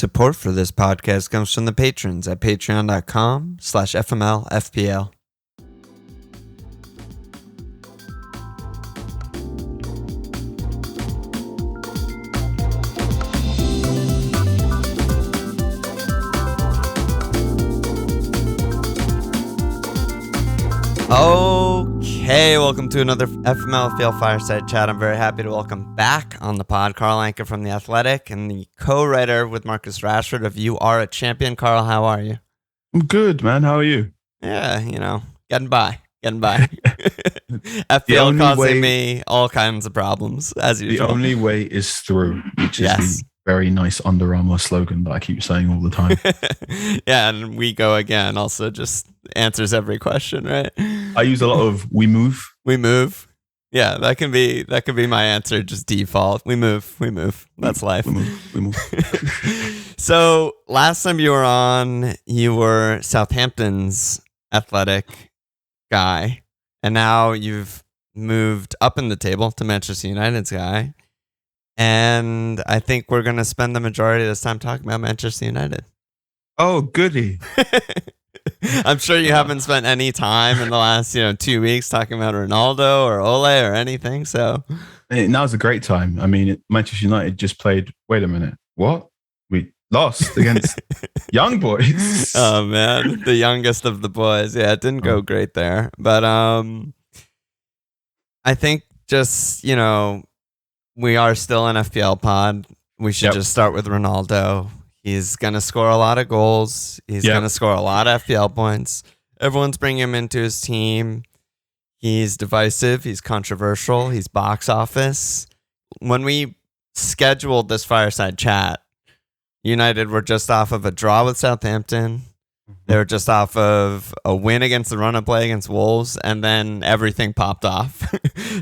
Support for this podcast comes from the patrons at patreon.com/FML FPL. Okay, welcome to another FML FPL Fireside chat. I'm very happy to welcome back on the pod Carl Anka from The Athletic and the co-writer with Marcus Rashford of You Are a Champion. Carl, how are you? I'm good, man. How are you? Yeah, getting by. FPL causing me all kinds of problems, as usual. The only way is through, which is the very nice Under Armour slogan that I keep saying all the time. Yeah, and we go again also just answers every question, right? I use a lot of we move. We move. Yeah, that can be my answer, just default. We move. That's life. We move. So last time you were on, you were Southampton's athletic guy, and now you've moved up in the table to Manchester United's guy. And I think we're going to spend the majority of this time talking about Manchester United. Oh, goody. I'm sure you haven't spent any time in the last 2 weeks talking about Ronaldo or Ole or anything. So now's a great time. I mean, Manchester United just played. Wait a minute. What? We lost against young boys. Oh, man. The youngest of the boys. Yeah, it didn't go great there. But I think just, we are still an FPL pod. We should just start with Ronaldo. He's going to score a lot of goals. He's going to score a lot of FPL points. Everyone's bringing him into his team. He's divisive. He's controversial. He's box office. When we scheduled this fireside chat, United were just off of a draw with Southampton. They were just off of a win against the run-up play against Wolves, and then everything popped off.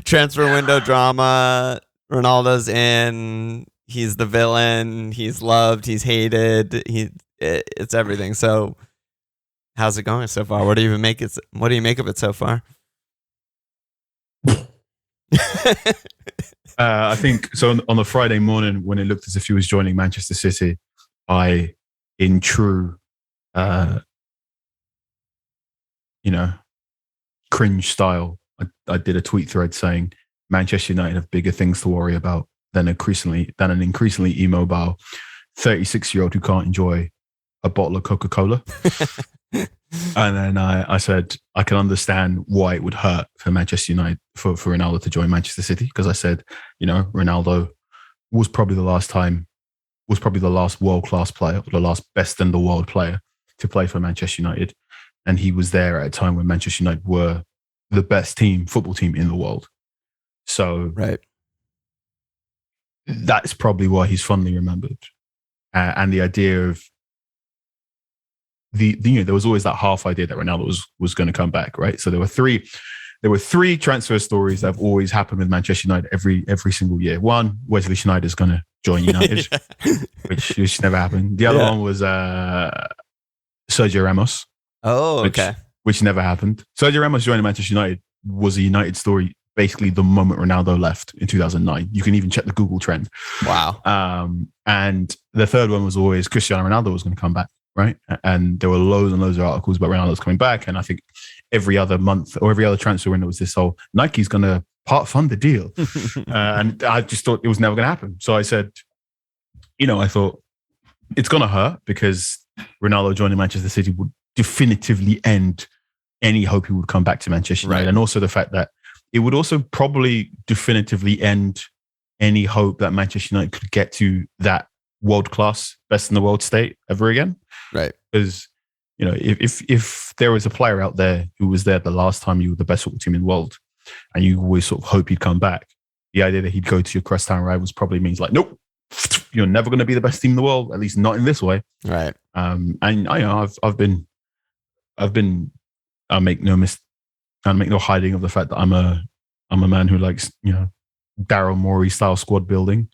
Transfer window drama. Ronaldo's in. He's the villain. He's loved. He's hated. It's everything. So, how's it going so far? What do you make of it so far? I think so. On the Friday morning, when it looked as if he was joining Manchester City, I, in true, cringe style, I did a tweet thread saying Manchester United have bigger things to worry about than an increasingly immobile 36-year-old who can't enjoy a bottle of Coca-Cola. And then I said, I can understand why it would hurt for Manchester United, for Ronaldo to join Manchester City. Because I said, Ronaldo was probably the last world-class player, or the last best in the world player to play for Manchester United. And he was there at a time when Manchester United were the best football team in the world. So that's probably why he's fondly remembered. And the idea of there was always that half idea that Ronaldo was going to come back, right? So there were three transfer stories that have always happened with Manchester United every single year. One, Wesley Sneijder's going to join United, which never happened. The other one was Sergio Ramos. Oh, okay. Which never happened. Sergio Ramos joining Manchester United was a United story basically the moment Ronaldo left in 2009. You can even check the Google trend. Wow. And the third one was always Cristiano Ronaldo was going to come back, right? And there were loads and loads of articles about Ronaldo's coming back. And I think every other month or every other transfer window was this whole Nike's going to part fund the deal. And I just thought it was never going to happen. So I said, I thought it's going to hurt because Ronaldo joining Manchester City would definitively end any hope he would come back to Manchester United. Right. And also the fact that it would also probably definitively end any hope that Manchester United could get to that world-class, best in the world state ever again. Right. Because, if there was a player out there who was there the last time you were the best football team in the world and you always sort of hope he'd come back, the idea that he'd go to your crosstown rivals probably means like, nope, you're never going to be the best team in the world, at least not in this way. Right. And I've been, I make no hiding of the fact that I'm a man who likes, Daryl Morey style squad building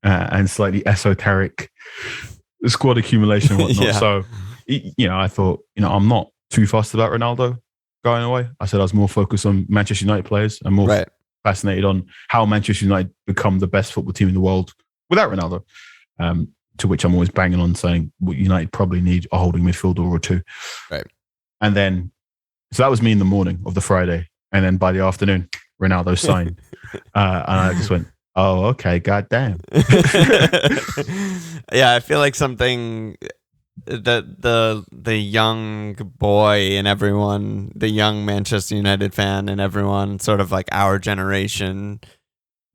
and slightly esoteric squad accumulation and whatnot. So, I thought, I'm not too fussed about Ronaldo going away. I said I was more focused on Manchester United players and more fascinated on how Manchester United become the best football team in the world without Ronaldo. to which I'm always banging on saying, well, United probably need a holding midfielder or two. Right. And then, so that was me in the morning of the Friday. And then by the afternoon, Ronaldo signed. And I just went, oh, okay, goddamn. Yeah, I feel like something that the young boy in everyone, the young Manchester United fan and everyone, sort of like our generation,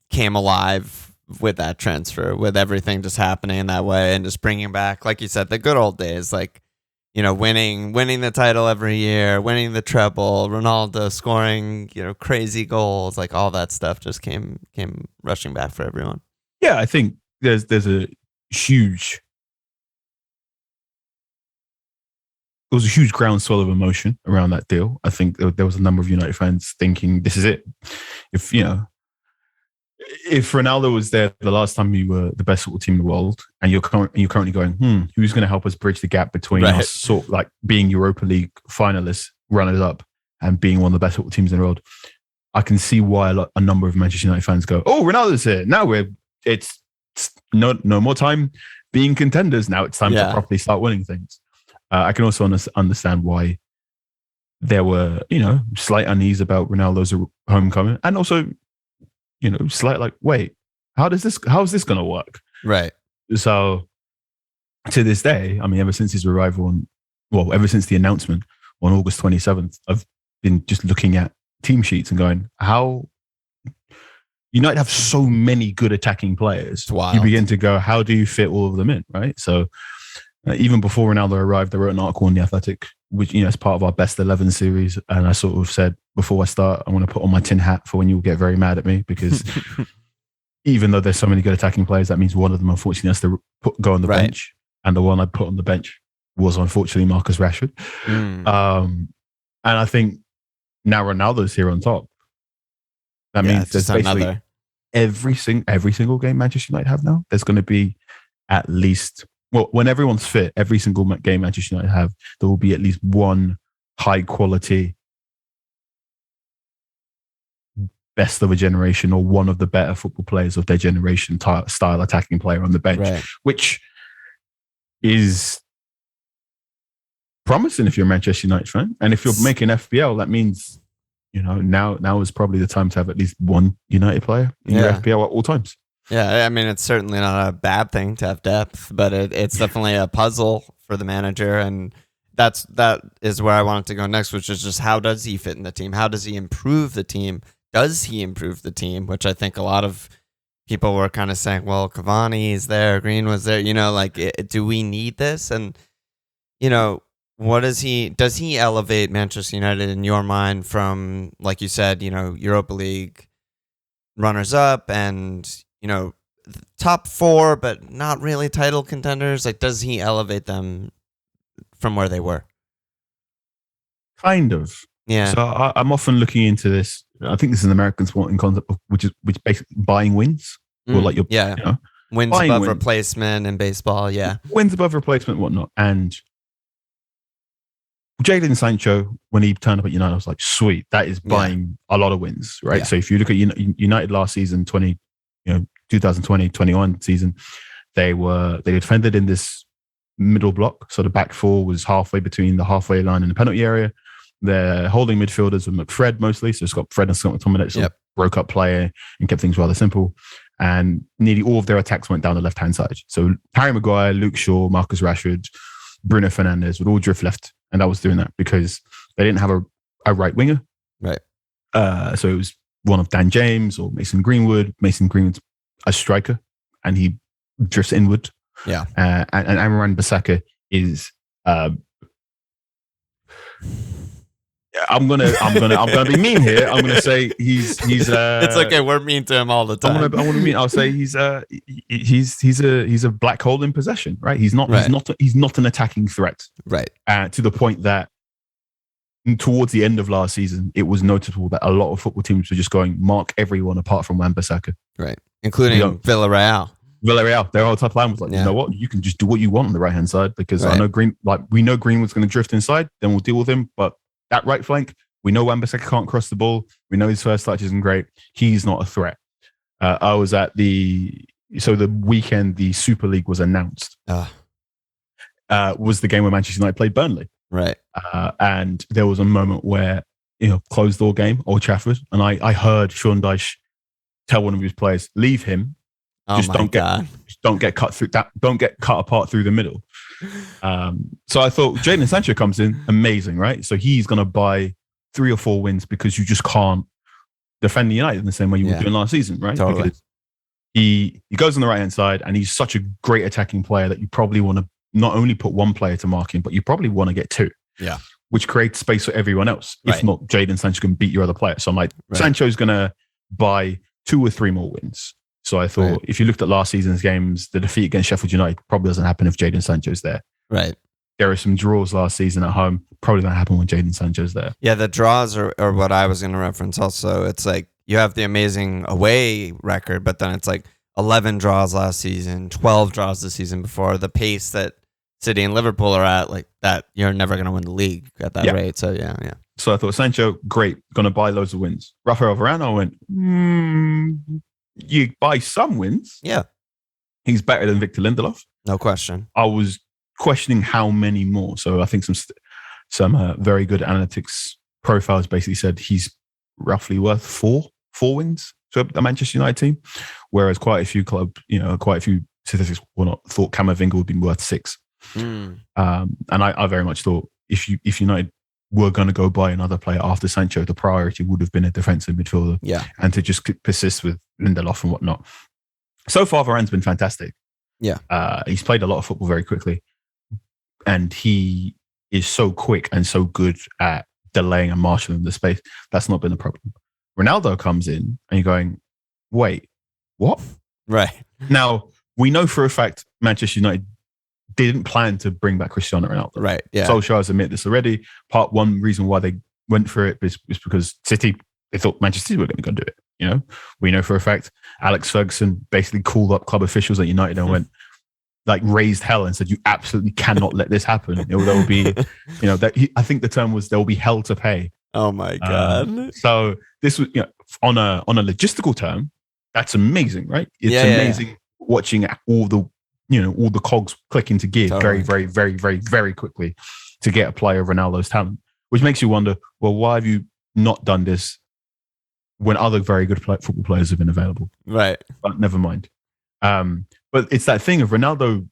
came alive with that transfer, with everything just happening in that way and just bringing back, like you said, the good old days, like, you know, winning the title every year, winning the treble, Ronaldo scoring, you know, crazy goals, like all that stuff just came rushing back for everyone. Yeah, I think there's a huge, there was a huge groundswell of emotion around that deal. I think there was a number of United fans thinking, this is it. If Ronaldo was there the last time you were the best football team in the world, and you're currently going, who's going to help us bridge the gap between us, sort of like being Europa League finalists, runners up, and being one of the best football teams in the world, I can see why a number of Manchester United fans go, oh, Ronaldo's here. Now it's no more time being contenders. Now it's time to properly start winning things. I can also understand why there were, slight unease about Ronaldo's homecoming, and also, slight like, wait, how is this going to work? Right. So to this day, I mean, ever since his arrival ever since the announcement on August 27th, I've been just looking at team sheets and going, how United have so many good attacking players. You begin to go, how do you fit all of them in? Right. So even before Ronaldo arrived, I wrote an article in The Athletic, which, is part of our Best 11 series. And I sort of said, before I start, I want to put on my tin hat for when you'll get very mad at me, because even though there's so many good attacking players, that means one of them, unfortunately, has to go on the bench. And the one I put on the bench was, unfortunately, Marcus Rashford. And I think now Ronaldo's here on top. That means there's basically every single game Manchester United have now, there's going to be at least, when everyone's fit, every single game Manchester United have, there will be at least one high quality, best of a generation, or one of the better football players of their generation style attacking player on the bench, which is promising if you're a Manchester United fan. And if you're making FPL, that means, now is probably the time to have at least one United player in your FPL at all times. Yeah, I mean, it's certainly not a bad thing to have depth, but it's definitely a puzzle for the manager, and that is where I wanted to go next, which is just, how does he fit in the team? How does he improve the team? Does he improve the team? Which I think a lot of people were kind of saying, well, Cavani is there, Green was there, do we need this? And, what does he elevate Manchester United in your mind from, like you said, Europa League runners up and, top four, but not really title contenders? Like, does he elevate them from where they were? Kind of. Yeah. So I'm often looking into this. I think this is an American sport in concept, which basically buying wins, or like wins above replacement in baseball. Yeah, wins above replacement, whatnot. And Jadon Sancho, when he turned up at United, I was like, sweet, that is buying a lot of wins, right? Yeah. So if you look at United last season, 2020-21 season, they defended in this middle block. So the back four was halfway between the halfway line and the penalty area. Their holding midfielders were McFred mostly. So Fred and Scott McTominay broke up play and kept things rather simple. And nearly all of their attacks went down the left-hand side. So Harry Maguire, Luke Shaw, Marcus Rashford, Bruno Fernandes would all drift left. And that was doing that because they didn't have a right winger. Right. So it was one of Dan James or Mason Greenwood. Mason Greenwood's a striker and he drifts inward. Yeah. And Aaron Bissaka is I'm gonna be mean here. I'm gonna say he's it's okay, we're mean to him all the time. I'll say he's a black hole in possession, right? He's not an attacking threat. Right. To the point that towards the end of last season, it was noticeable that a lot of football teams were just going, mark everyone apart from Wan-Bissaka. Right. Including Villarreal. Their whole top line was like, you know what? You can just do what you want on the right-hand side because I know we know Greenwood's going to drift inside, then we'll deal with him. But that right flank, we know Wan-Bissaka can't cross the ball. We know his first touch isn't great. He's not a threat. I was at the So the weekend the Super League was announced was the game where Manchester United played Burnley. Right. And there was a moment where, closed door game, Old Trafford, and I heard Sean Dyche tell one of his players, leave him. Just don't get cut through that. Don't get cut apart through the middle. So I thought Jadon Sancho comes in, amazing, right? So he's going to buy 3 or 4 wins because you just can't defend the United in the same way you were doing last season, right? Totally. Because he goes on the right hand side, and he's such a great attacking player that you probably want to not only put one player to mark him, but you probably want to get 2. Yeah. Which creates space for everyone else. If not, Jadon Sancho can beat your other player. So I'm like, Sancho's going to buy 2 or 3 more wins. So I thought if you looked at last season's games, the defeat against Sheffield United probably doesn't happen if Jadon Sancho's there. Right. There are some draws last season at home. Probably going to happen when Jadon Sancho's there. Yeah, the draws are what I was going to reference also. It's like you have the amazing away record, but then it's like 11 draws last season, 12 draws the season before. The pace that City and Liverpool are at, like that, you're never going to win the league at that rate. So, yeah. So I thought, Sancho, great, going to buy loads of wins. Rafael Varane, I went, you buy some wins. Yeah. He's better than Victor Lindelof. No question. I was questioning how many more. So I think some very good analytics profiles basically said he's roughly worth four wins to the Manchester United team, whereas quite a few statistics thought Camavinga would be worth 6. And I very much thought if United were going to go buy another player after Sancho, the priority would have been a defensive midfielder. Yeah. And to just persist with Lindelof and whatnot. So far, Varane's been fantastic. Yeah. He's played a lot of football very quickly. And he is so quick and so good at delaying and marshalling the space. That's not been a problem. Ronaldo comes in and you're going, wait, what? Right. Now, we know for a fact Manchester United didn't plan to bring back Cristiano Ronaldo. Right. Yeah. Solskjaer has admitted this already. Part one reason why they went for it is because City, they thought Manchester City were going to go do it. We know for a fact Alex Ferguson basically called up club officials at United and went, raised hell and said, you absolutely cannot let this happen. There will be, I think the term was, there will be hell to pay. Oh my God. So this was, on a logistical term, that's amazing, right? It's amazing watching all the cogs click into gear very, very, very, very, very quickly to get a player of Ronaldo's talent, which makes you wonder, well, why have you not done this when other very good football players have been available? Right. But never mind. But it's that thing of Ronaldo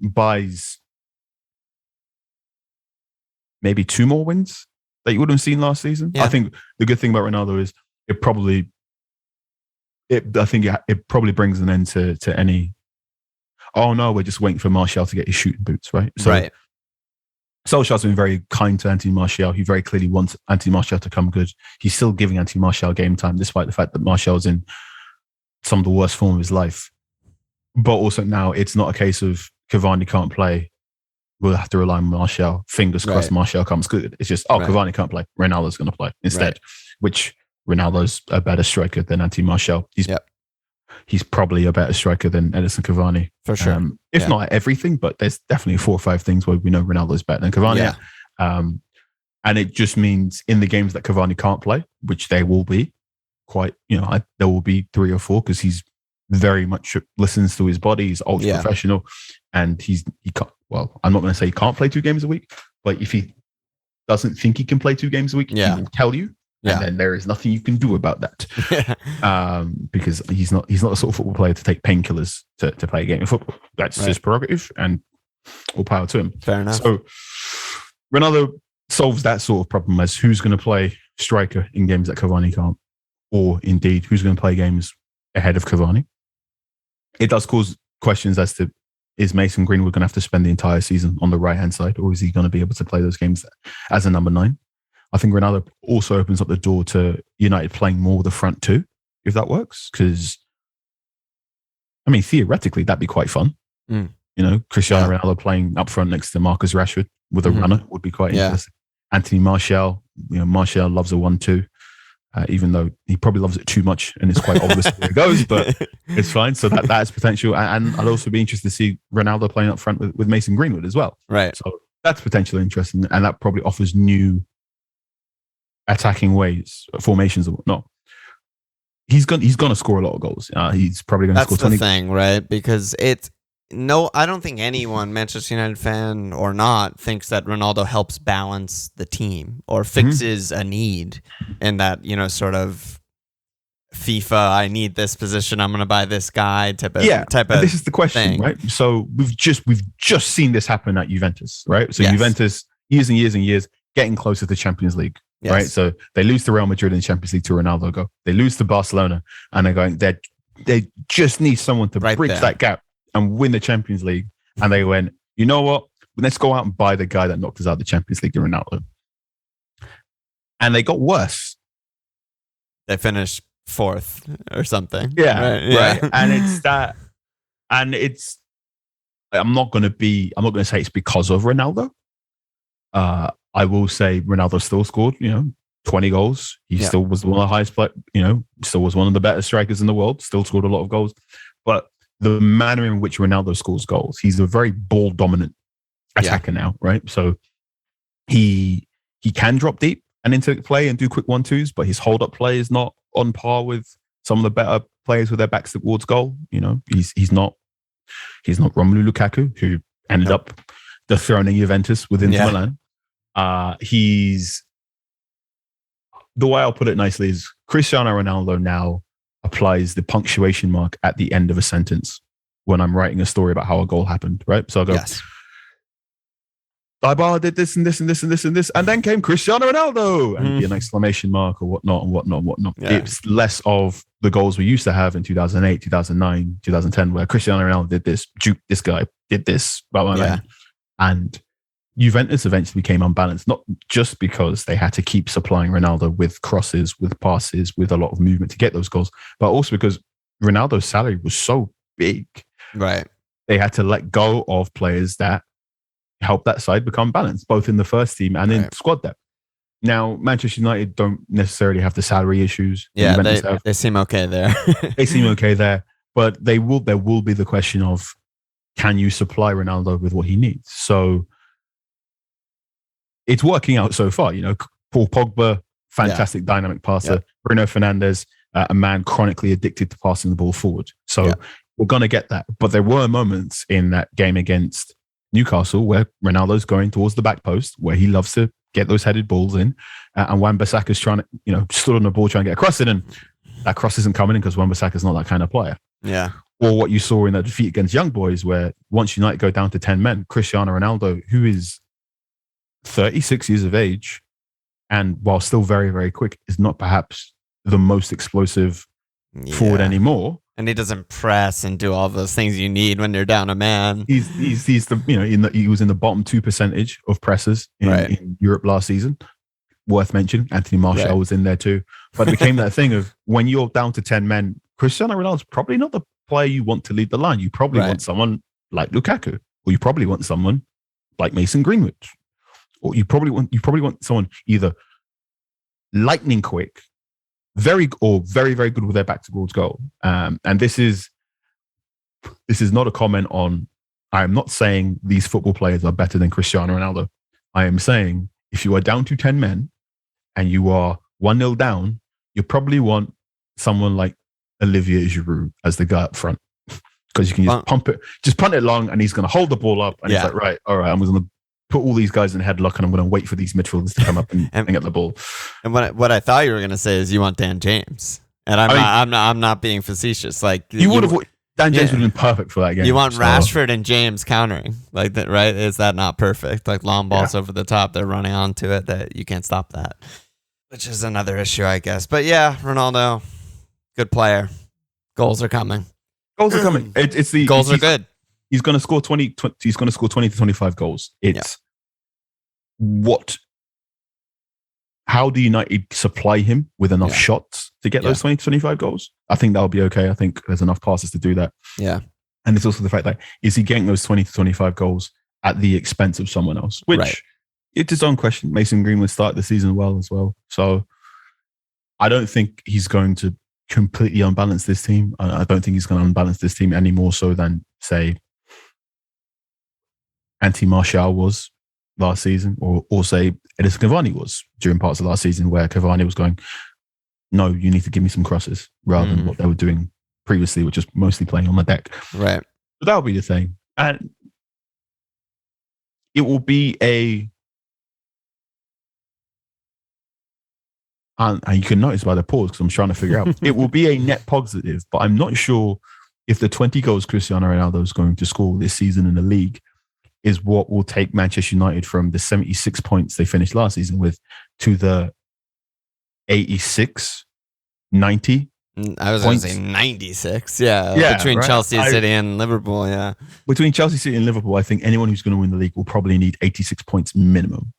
buys maybe 2 more wins that you would have seen last season. Yeah. I think the good thing about Ronaldo is it probably brings an end to any, oh no, we're just waiting for Martial to get his shooting boots, right? So right. Solskjaer's been very kind to Anthony Martial. He very clearly wants Anthony Martial to come good. He's still giving Anthony Martial game time, despite the fact that Martial's in some of the worst form of his life. But also now it's not a case of Cavani can't play. We'll have to rely on Martial. Fingers crossed Martial comes good. It's just, Cavani can't play. Ronaldo's going to play instead, which Ronaldo's a better striker than Anthony Martial. He's probably a better striker than Edison Cavani. For sure. If not everything, but there's definitely 4 or 5 things where we know Ronaldo's better than Cavani. Yeah. And it just means in the games that Cavani can't play, which there will be there will be 3 or 4 because he's very much listens to his body. He's ultra professional and he can't, well, I'm not going to say he can't play 2 games a week, but if he doesn't think he can play 2 games a week, he will tell you. Yeah. And then there is nothing you can do about that because he's not the sort of football player to take painkillers to play a game of football. That's his prerogative and all power to him. Fair enough. So Ronaldo solves that sort of problem as who's going to play striker in games that Cavani can't, or indeed who's going to play games ahead of Cavani. It does cause questions as to, is Mason Greenwood going to have to spend the entire season on the right-hand side, or is he going to be able to play those games as a number 9? I think Ronaldo also opens up the door to United playing more with the front 2, if that works. Because, I mean, theoretically, that'd be quite fun. Cristiano Ronaldo playing up front next to Marcus Rashford with a runner would be quite interesting. Anthony Martial, Martial loves a 1-2, even though he probably loves it too much and it's quite obvious where it goes, but it's fine. So that's potential. And I'd also be interested to see Ronaldo playing up front with Mason Greenwood as well. Right. So that's potentially interesting. And that probably offers new attacking ways, formations or whatnot. he's gonna score a lot of goals. He's probably going to score 20. That's the thing, right? Because I don't think anyone, Manchester United fan or not, thinks that Ronaldo helps balance the team or fixes a need in that, sort of FIFA, I need this position, I'm going to buy this guy type of this is the question, thing. Right? So we've just seen this happen at Juventus, right? So Juventus, years and years and years, getting closer to Champions League, right? So they lose to Real Madrid in the Champions League to Ronaldo go. They lose to Barcelona, and they're going, they just need someone to bridge that gap and win the Champions League. And they went, you know what? Let's go out and buy the guy that knocked us out of the Champions League, Ronaldo. And they got worse. They finished 4th or something. Right. And it's that, and it's, I'm not going to say it's because of Ronaldo. I will say Ronaldo still scored, 20 goals. He still was one of the highest, still was one of the better strikers in the world, still scored a lot of goals. But the manner in which Ronaldo scores goals, he's a very ball dominant attacker now, right? So he can drop deep and into play and do quick 1-2s, but his hold up play is not on par with some of the better players with their backs towards goal. He's not Romelu Lukaku, who ended up dethroning Juventus with Inter Milan. The way I'll put it nicely is Cristiano Ronaldo now applies the punctuation mark at the end of a sentence when I'm writing a story about how a goal happened, right? So I go, Dybala did this and this and this and this and this, and then came Cristiano Ronaldo, and be an exclamation mark or whatnot and whatnot and whatnot. Yeah. It's less of the goals we used to have in 2008, 2009, 2010, where Cristiano Ronaldo did this, juked this guy, did this, blah, blah, blah. And Juventus eventually became unbalanced, not just because they had to keep supplying Ronaldo with crosses, with passes, with a lot of movement to get those goals, but also because Ronaldo's salary was so big. Right. They had to let go of players that help that side become balanced, both in the first team and in squad depth. Now, Manchester United don't necessarily have the salary issues. Yeah, they seem okay there. They seem okay there, but there will be the question of, can you supply Ronaldo with what he needs? So it's working out so far. Paul Pogba, fantastic dynamic passer. Yeah. Bruno Fernandes, a man chronically addicted to passing the ball forward. So we're going to get that. But there were moments in that game against Newcastle where Ronaldo's going towards the back post, where he loves to get those headed balls in, and Wan-Bissaka's trying to, stood on the ball trying to get a cross in, and that cross isn't coming in because Wan-Bissaka's not that kind of player. Yeah. Or what you saw in that defeat against Young Boys, where once United go down to 10 men, Cristiano Ronaldo, who is 36 years of age, and while still very, very quick, is not perhaps the most explosive forward anymore. And he doesn't press and do all those things you need when you're down a man. He's the he was in the bottom 2% of pressers in Europe last season. Worth mentioning, Anthony Martial was in there too. But it became that thing of, when you're down to 10 men, Cristiano Ronaldo's probably not the player you want to lead the line. You probably want someone like Lukaku, or you probably want someone like Mason Greenwood, or you probably want someone either lightning quick, very very good with their back towards goal. And this is not a comment on. I am not saying these football players are better than Cristiano Ronaldo. I am saying if you are down to 10 men and you are 1-0 down, you probably want someone like Olivier Giroud as the guy up front, because you can just punt it long, and he's going to hold the ball up, and he's like, right, all right, I'm going to put all these guys in headlock, and I'm going to wait for these midfielders to come up and get the ball. And what I thought you were going to say is you want Dan James, and I'm not being facetious. Like, you would have. Dan James would have been perfect for that game. You want Rashford and James countering like that, right? Is that not perfect? Like long balls over the top, they're running onto it, that you can't stop that, which is another issue, I guess. But yeah, Ronaldo, good player. Goals are coming. Goals are coming. Goals are good. He's going to score 20. He's going to score 20 to 25 goals. How do United supply him with enough shots to get those 20 to 25 goals? I think that'll be okay. I think there's enough passes to do that. Yeah. And it's also the fact that, is he getting those 20 to 25 goals at the expense of someone else? Which it's his own question. Mason Greenwood started the season well as well. So I don't think he's going to completely unbalance this team. I don't think he's going to unbalance this team any more so than, say, Anthony Martial was last season, or say Edison Cavani was during parts of last season, where Cavani was going, no, you need to give me some crosses rather than what they were doing previously, which is mostly playing on the deck. Right. But that'll be the thing. And it will be and you can notice by the pause because I'm trying to figure out, it will be a net positive, but I'm not sure if the 20 goals Cristiano Ronaldo is going to score this season in the league is what will take Manchester United from the 76 points they finished last season with to the 86, 90. I was going to say 96. Yeah. Between right? Chelsea City and Liverpool. Yeah. Between Chelsea City and Liverpool, I think anyone who's going to win the league will probably need 86 points minimum.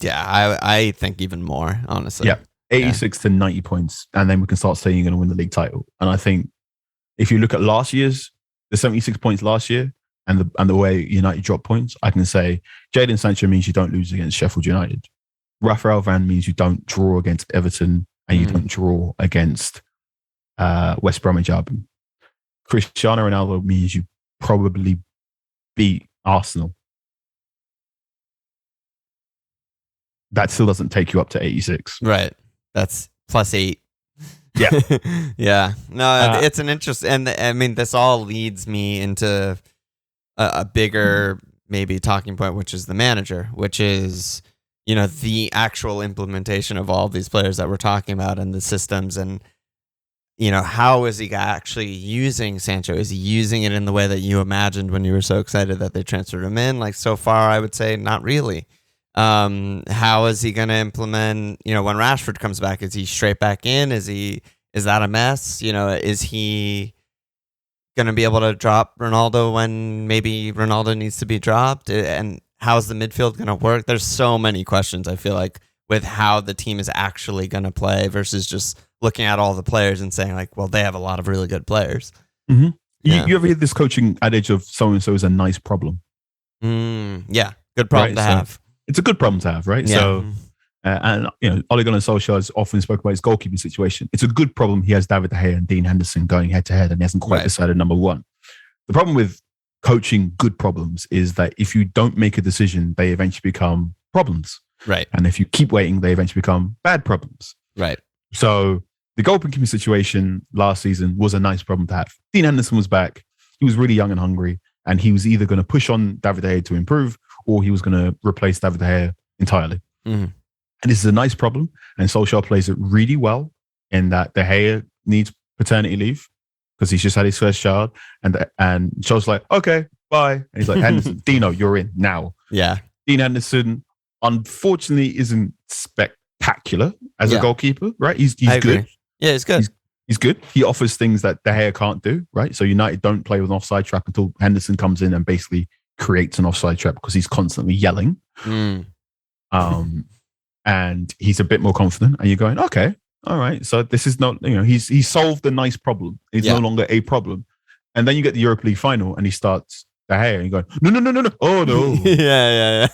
Yeah. I think even more, honestly. Yeah. 86 to 90 points. And then we can start saying you're going to win the league title. And I think if you look at the 76 points last year and the way United dropped points, I can say Jadon Sancho means you don't lose against Sheffield United. Rafael Varane means you don't draw against Everton and you don't draw against West Bromwich Albion. Cristiano Ronaldo means you probably beat Arsenal. That still doesn't take you up to 86. Right. That's +8. Yeah. Yeah. No, it's an interest. And I mean, this all leads me into a bigger maybe talking point, which is the manager, which is, the actual implementation of all of these players that we're talking about and the systems and, how is he actually using Sancho? Is he using it in the way that you imagined when you were so excited that they transferred him in? Like so far, I would say not really. How is he going to implement, when Rashford comes back, is he straight back in? Is that a mess? Is he going to be able to drop Ronaldo when maybe Ronaldo needs to be dropped? And how's the midfield going to work? There's so many questions, I feel like, with how the team is actually going to play versus just looking at all the players and saying like, well, they have a lot of really good players. Mm-hmm. Yeah. You ever hear this coaching adage of so-and-so is a nice problem? Yeah. Good problem to have. It's a good problem to have, right? Yeah. So, and Ole Gunnar Solskjaer has often spoke about his goalkeeping situation. It's a good problem he has David De Gea and Dean Henderson going head to head, and he hasn't quite decided number one. The problem with coaching good problems is that if you don't make a decision, they eventually become problems. Right. And if you keep waiting, they eventually become bad problems. Right. So the goalkeeping situation last season was a nice problem to have. Dean Henderson was back. He was really young and hungry, and he was either going to push on David De Gea to improve, or he was going to replace David De Gea entirely. Mm-hmm. And this is a nice problem. And Solskjaer plays it really well in that De Gea needs paternity leave because he's just had his first child. And Solskjaer's like, okay, bye. And he's like, Henderson, Dino, you're in now. Yeah. Dean Henderson, unfortunately, isn't spectacular as a goalkeeper, right? He's good. Yeah, he's good. He's good. He offers things that De Gea can't do, right? So United don't play with an offside trap until Henderson comes in and basically creates an offside trap because he's constantly yelling. And he's a bit more confident. And you're going, okay, all right. So this is not, he's solved a nice problem. It's no longer a problem. And then you get the Europa League final and he starts De Gea and you're going, no. Oh, no. Yeah.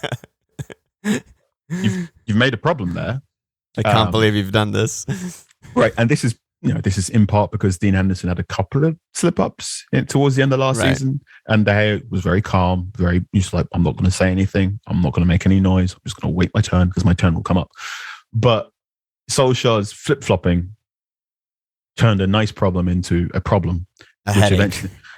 You've made a problem there. I can't believe you've done this. Right. And this is in part because Dean Henderson had a couple of slip-ups towards the end of last season. And De Gea was very calm, he's like, I'm not going to say anything. I'm not going to make any noise. I'm just going to wait my turn because my turn will come up. But Solskjaer's flip-flopping turned a nice problem into a problem,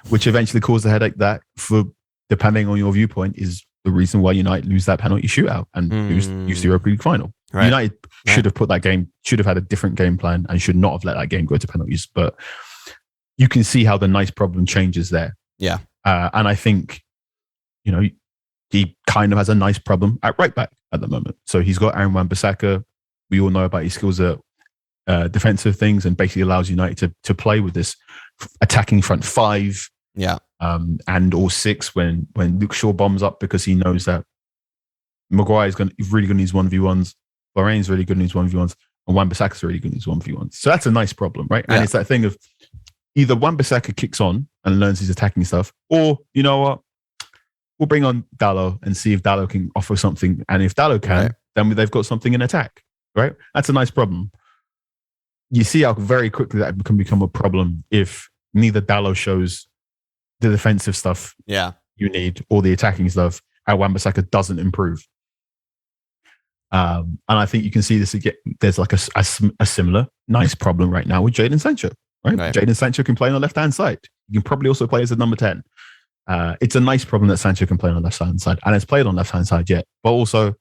which eventually caused a headache that, for depending on your viewpoint, is the reason why United lose that penalty shootout and lose the Europa League final. Right. United should have had a different game plan and should not have let that game go to penalties. But you can see how the nice problem changes there. Yeah. And I think, he kind of has a nice problem at right back at the moment. So he's got Aaron Wan-Bissaka. We all know about his skills at defensive things and basically allows United to play with this attacking front five. Yeah. And or six when Luke Shaw bombs up because he knows that Maguire's really going to use 1v1s. Varane's really good in his 1v1s, and Wan-Bissaka's really good in his 1v1s. So that's a nice problem, right? Yeah. And it's that thing of either Wan-Bissaka kicks on and learns his attacking stuff, or, you know what, we'll bring on Dalot and see if Dalot can offer something. And if Dalot can, then they've got something in attack, right? That's a nice problem. You see how very quickly that can become a problem if neither Dalot shows the defensive stuff you need or the attacking stuff, and Wan-Bissaka doesn't improve. And I think you can see this again. There's like a similar nice problem right now with Jadon Sancho, right? Jadon Sancho can play on the left-hand side. You can probably also play as a number 10. It's a nice problem that Sancho can play on the left-hand side, and it's played on left-hand side yet. But also,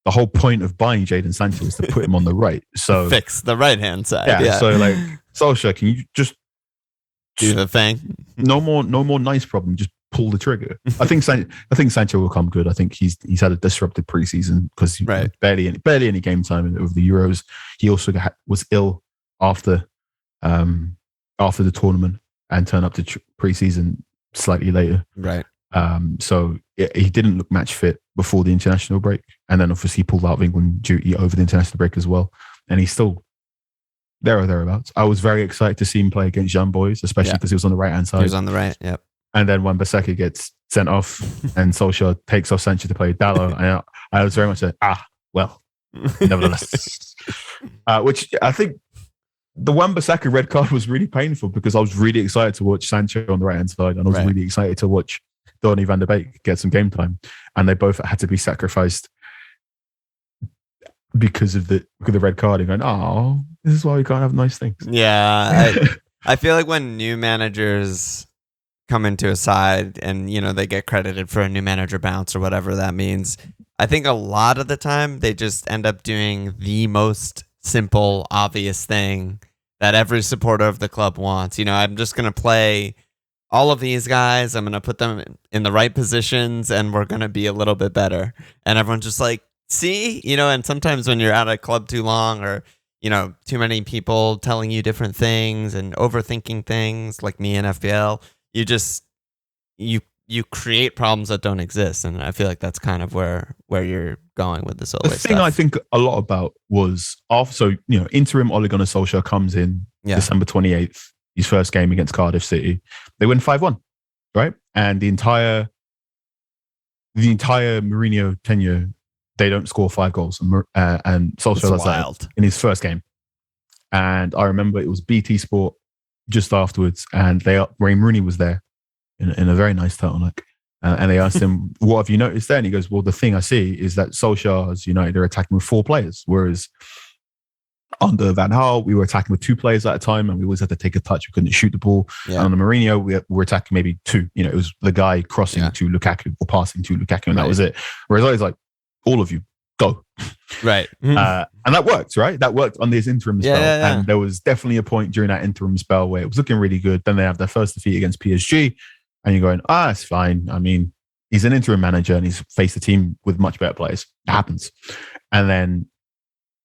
the whole point of buying Jadon Sancho is to put him on the right. So fix the right-hand side. Yeah. So like, Solskjaer, can you just do the thing? No more nice problem. Just pull the trigger. I think Sancho will come good. I think he's had a disrupted preseason because barely any game time over the Euros. He also was ill after the tournament and turned up to preseason slightly later. Right. So he didn't look match fit before the international break, and then obviously he pulled out of England duty over the international break as well. And he's still there or thereabouts. I was very excited to see him play against young boys, especially because he was on the right hand side. He was on the right. Yep. And then when Baseka gets sent off and Solskjaer takes off Sancho to play Dallo, I was very much like, well, nevertheless. Which I think the Wan-Bissaka red card was really painful because I was really excited to watch Sancho on the right hand side, and I was really excited to watch Donny van der Beek get some game time, and they both had to be sacrificed because of the red card. And going, this is why we can't have nice things. Yeah, I feel like when new managers come into a side and they get credited for a new manager bounce or whatever that means, I think a lot of the time they just end up doing the most simple, obvious thing that every supporter of the club wants. I'm just going to play all of these guys. I'm going to put them in the right positions and we're going to be a little bit better. And everyone's just like, see, and sometimes when you're at a club too long or, too many people telling you different things and overthinking things like me in FPL, you create problems that don't exist. And I feel like that's kind of where you're going with this. The thing I think a lot about was interim Ole Gunnar Solskjaer comes in December 28th, his first game against Cardiff City. They win 5-1, right? And the entire Mourinho tenure, they don't score 5 goals. And Solskjaer does that in his first game. And I remember it was BT Sport just afterwards, and Wayne Rooney was there in a very nice turtleneck. And they asked him, what have you noticed there? And he goes, well, the thing I see is that Solskjaer's United are attacking with 4 players, whereas under Van Gaal, we were attacking with 2 players at a time, and we always had to take a touch. We couldn't shoot the ball. Yeah. And on the Mourinho, we were attacking maybe 2. It was the guy crossing to Lukaku or passing to Lukaku, and that was it. Whereas I was like, all of you, go. Right. And that worked, right? That worked on this interim spell. Yeah. And there was definitely a point during that interim spell where it was looking really good. Then they have their first defeat against PSG, and you're going, it's fine. I mean, he's an interim manager and he's faced a team with much better players. It happens. And then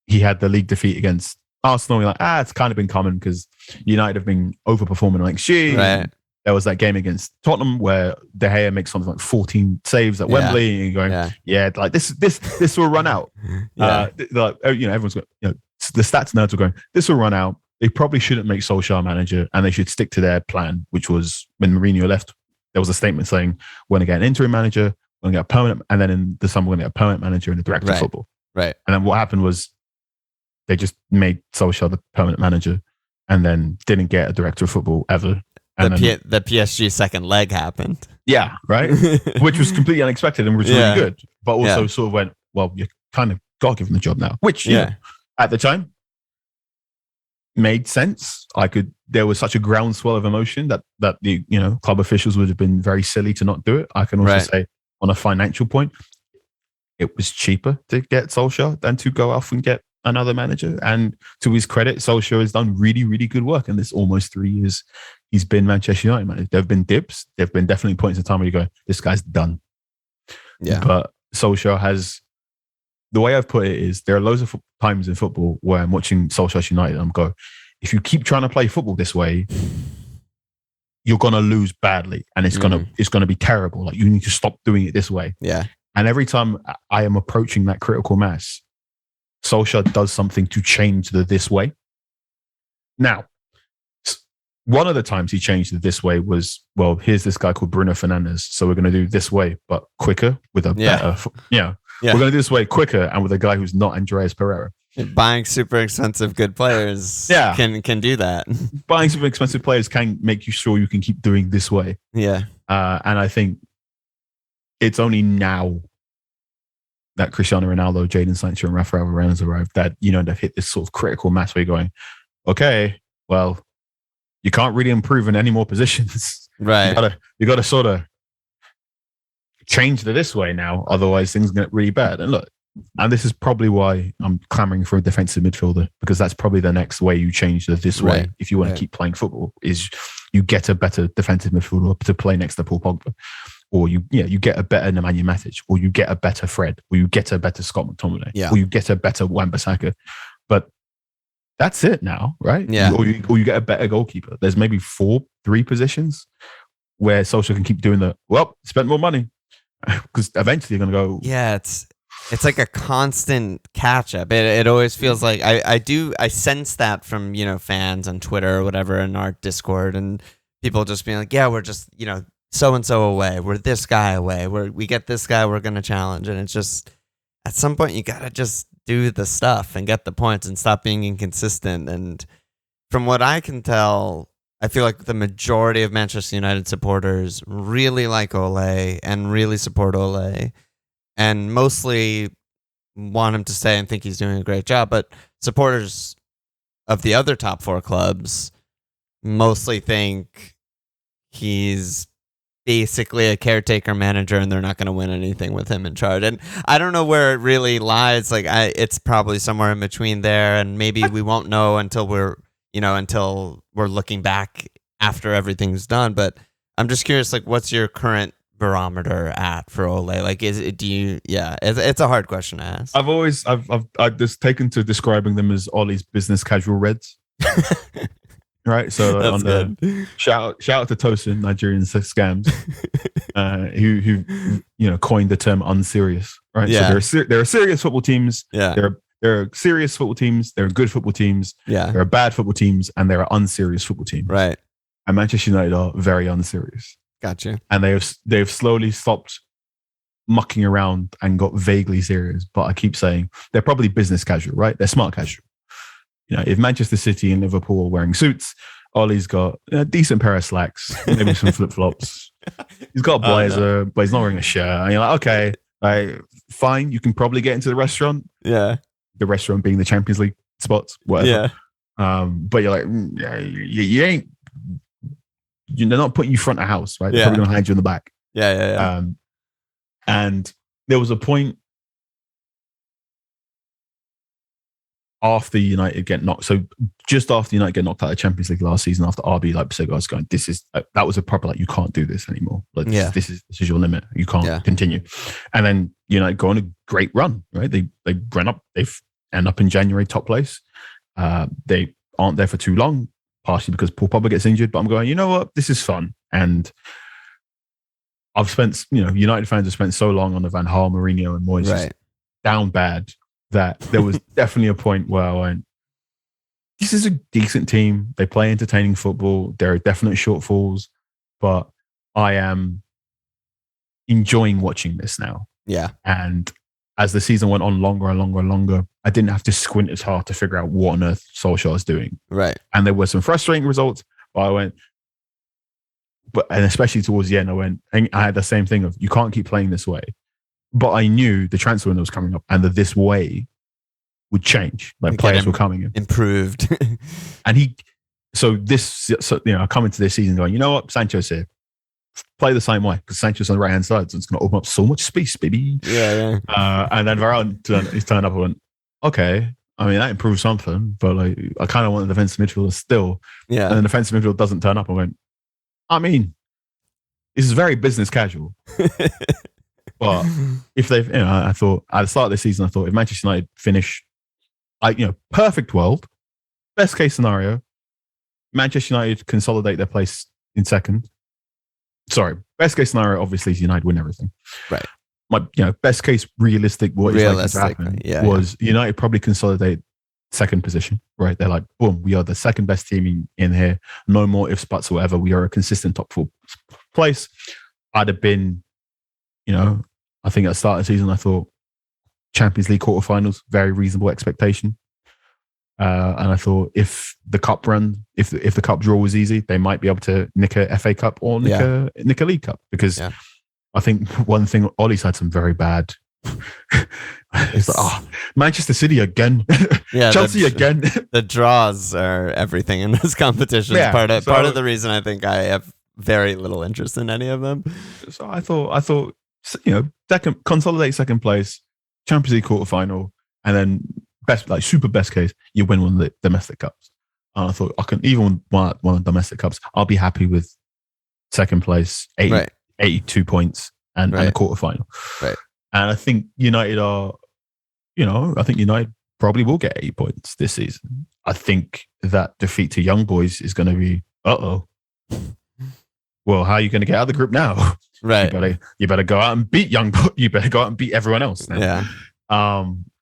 he had the league defeat against Arsenal. You're like, it's kind of been common because United have been overperforming on XG. Right. There was that game against Tottenham where De Gea makes something like 14 saves at Wembley, and you're going, like this will run out. Everyone's going, the stats nerds were going, this will run out. They probably shouldn't make Solskjaer manager, and they should stick to their plan, which was when Mourinho left. There was a statement saying, we're going to get an interim manager, we're going to get a permanent, and then in the summer, we're going to get a permanent manager and a director of football. Right. And then what happened was they just made Solskjaer the permanent manager and then didn't get a director of football ever. And the PSG second leg happened. Yeah, right? Which was completely unexpected and was really good. But also sort of went, well, you kind of got to give him the job now. Which, at the time, made sense. There was such a groundswell of emotion that the club officials would have been very silly to not do it. I can also say on a financial point, it was cheaper to get Solskjaer than to go off and get another manager. And to his credit, Solskjaer has done really, really good work in this almost 3 years he's been Manchester United manager. There have been dips. There have been definitely points in time where you go, this guy's done. Yeah. But Solskjaer has, the way I've put it is, there are loads of times in football where I'm watching Solskjaer United and I'm go, if you keep trying to play football this way, you're going to lose badly. And it's going to be terrible. Like, you need to stop doing it this way. Yeah. And every time I am approaching that critical mass, Solskjaer does something to change this way. Now, one of the times he changed it this way was, well, here's this guy called Bruno Fernandes, so we're going to do this way, but quicker with a better, we're going to do this way quicker and with a guy who's not Andreas Pereira. Buying super expensive good players can do that. Buying super expensive players can make you sure you can keep doing this way. Yeah. And I think it's only now that Cristiano Ronaldo, Jadon Sancho, and Rafael Varane has arrived, that, they've hit this sort of critical mass where you're going, okay, well, you can't really improve in any more positions. Right. You gotta sort of change to this way now, otherwise things get really bad. And look, and this is probably why I'm clamoring for a defensive midfielder, because that's probably the next way you change to this way. If you want to keep playing football, is you get a better defensive midfielder to play next to Paul Pogba, or you get a better Nemanja Matic, or you get a better Fred, or you get a better Scott McTominay, or you get a better Wan-Bissaka. But that's it now, right? Yeah. Or you get a better goalkeeper. There's maybe 3 positions where Solskjaer can keep doing spend more money, because eventually you're going to go. Yeah, it's like a constant catch up. It always feels like I sense that from, fans on Twitter or whatever, in our Discord, and people just being like, yeah, we're just, so and so away. We're this guy away. We get this guy, we're going to challenge. And it's just, at some point you got to just do the stuff and get the points and stop being inconsistent. And from what I can tell, I feel like the majority of Manchester United supporters really like Ole and really support Ole, and mostly want him to stay and think he's doing a great job. But supporters of the other top 4 clubs mostly think he's basically a caretaker manager and they're not going to win anything with him in charge. And I don't know where it really lies. Like, it's probably somewhere in between there, and maybe we won't know until we're looking back after everything's done. But I'm just curious, like, what's your current barometer at for Ole? Like, it's a hard question to ask. I've just taken to describing them as Ole's business casual Reds. Right, so on the shout out to Tosin, Nigerian scams, who coined the term unserious. Right, so there are serious football teams. Yeah, there are serious football teams. There are good football teams. Yeah, there are bad football teams, and there are unserious football teams. Right, and Manchester United are very unserious. Gotcha. And they've slowly stopped mucking around and got vaguely serious. But I keep saying they're probably business casual, right? They're smart casual. If Manchester City and Liverpool are wearing suits, Ollie's got a decent pair of slacks, maybe some flip-flops. He's got a blazer, but he's not wearing a shirt. And you're like, okay, fine. You can probably get into the restaurant. Yeah. The restaurant being the Champions League spots, whatever. Yeah. But you're like, you ain't, they're not putting you front of house, right? They're probably going to hand you in the back. Yeah. And there was a point after United get knocked, so just after United get knocked out of the Champions League last season, after RB Leipzig, I was going, that was a proper, like, you can't do this anymore. Like, this is your limit. You can't continue. And then United go on a great run, right? They run up, they end up in January top place. They aren't there for too long, partially because Paul Pogba gets injured. But I'm going, you know what? This is fun. And I've spent, United fans have spent so long on the Van Gaal, Mourinho, and Moyes just down bad, that there was definitely a point where I went, this is a decent team. They play entertaining football. There are definite shortfalls, but I am enjoying watching this now. Yeah. And as the season went on longer and longer and longer, I didn't have to squint as hard to figure out what on earth Solskjaer is doing. Right. And there were some frustrating results, but I went, and especially towards the end, I had the same thing of, you can't keep playing this way. But I knew the transfer window was coming up and that this way would change. Like, players were coming in. Improved. And I come into this season going, you know what? Sancho's here. Play the same way, because Sancho's on the right-hand side, so it's going to open up so much space, baby. Yeah. And then Varane turned up and went, okay, I mean, that improved something, but like, I kind of want the defensive midfielder still. Yeah. And the defensive midfielder doesn't turn up. I went, I mean, this is very business casual. But if they've, I thought at the start of the season, I thought if Manchester United finish, perfect world, best case scenario, Manchester United consolidate their place in second. Sorry, best case scenario, obviously, is United win everything. Right. My, best case realistic, what is likely to happen was United probably consolidate second position. Right. They're like, boom, we are the second best team in here. No more ifs, buts, whatever. We are a consistent top 4 place. I'd have been, I think at the start of the season, I thought Champions League quarterfinals, very reasonable expectation. And I thought if the cup run, if the cup draw was easy, they might be able to nick a FA Cup or nick a League Cup. Because I think one thing, Ollie's had some very bad It's like, Manchester City again. Yeah, Chelsea again. The draws are everything in this competition. Yeah, part of the reason I think I have very little interest in any of them. So I thought, consolidate second place, Champions League quarterfinal, and then super best case, you win one of the domestic cups. And I thought I can even win one of the domestic cups. I'll be happy with second place, 82 points, and a quarterfinal. Right. And I think United are, I think United probably will get 8 points this season. I think that defeat to Young Boys is going to be, well, how are you going to get out of the group now? Right. You better go out and beat You better go out and beat everyone else now. Yeah.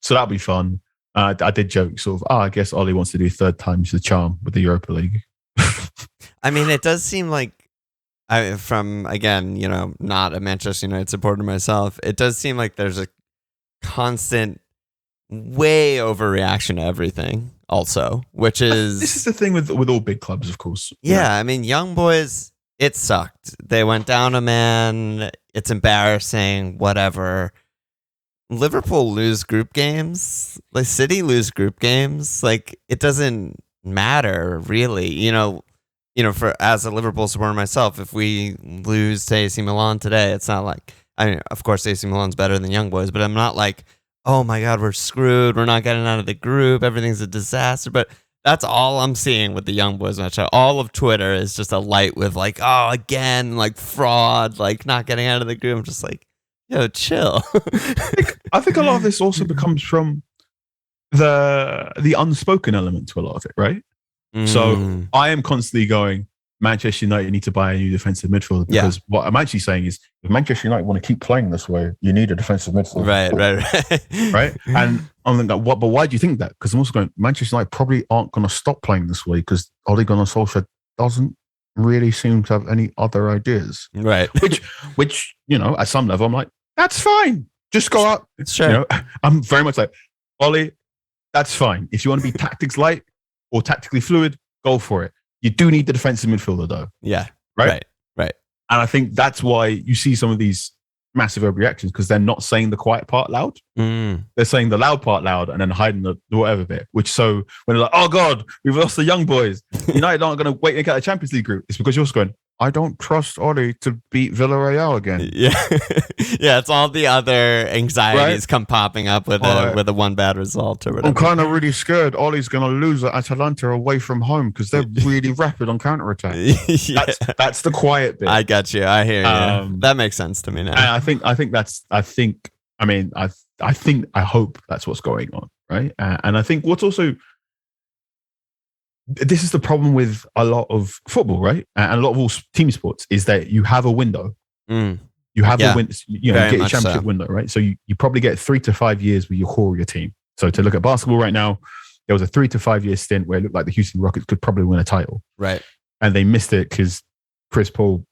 So that'll be fun. I did joke sort of, I guess Ollie wants to do third time's the charm with the Europa League. I mean, it does seem like, not a Manchester United supporter myself, it does seem like there's a constant way overreaction to everything also, which is... This is the thing with all big clubs, of course. Yeah, I mean, Young Boys, it sucked. They went down a man. It's embarrassing, whatever. Liverpool lose group games. Like City lose group games. Like, it doesn't matter, really. For as a Liverpool supporter myself, if we lose to AC Milan today, it's not like, of course AC Milan's better than Young Boys, but I'm not like, oh my God, we're screwed. We're not getting out of the group. Everything's a disaster. But that's all I'm seeing with the Young Boys match. All of Twitter is just a light with like, oh, again, like fraud, like not getting out of the group. I'm just like, yo, chill. I think a lot of this also becomes from the unspoken element to a lot of it, right? So I am constantly going, Manchester United need to buy a new defensive midfielder, because what I'm actually saying is, if Manchester United want to keep playing this way, you need a defensive midfielder. Right. And I'm like, what? But why do you think that? Because I'm also going, Manchester United probably aren't going to stop playing this way because Ole Gunnar Solskjaer doesn't really seem to have any other ideas. Right. Which at some level, I'm like, that's fine. Just go out. Sure. I'm very much like, Ole, that's fine. If you want to be tactics light or tactically fluid, go for it. You do need the defensive midfielder, though. Yeah. Right. And I think that's why you see some of these massive overreactions, because they're not saying the quiet part loud. They're saying the loud part loud and then hiding the whatever bit. Which, so when they're like, oh God, we've lost the Young Boys, United aren't going to wait and get a Champions League group. It's because you're also going, I don't trust Ole to beat Villarreal again. Yeah. Yeah, it's all the other anxieties come popping up with a one bad result or whatever. I'm kind of really scared Ole's going to lose at Atalanta away from home because they're really rapid on counterattack. Yeah. That's the quiet bit. I got you. I hear you. That makes sense to me now. And I hope that's what's going on, right? And I think what's also, this is the problem with a lot of football, right? And a lot of all team sports is that you have a window. You have a window, you get your championship window, right? So you probably get 3 to 5 years with your core of your team. So to look at basketball right now, there was a 3 to 5 year stint where it looked like the Houston Rockets could probably win a title. Right. And they missed it because Chris Paul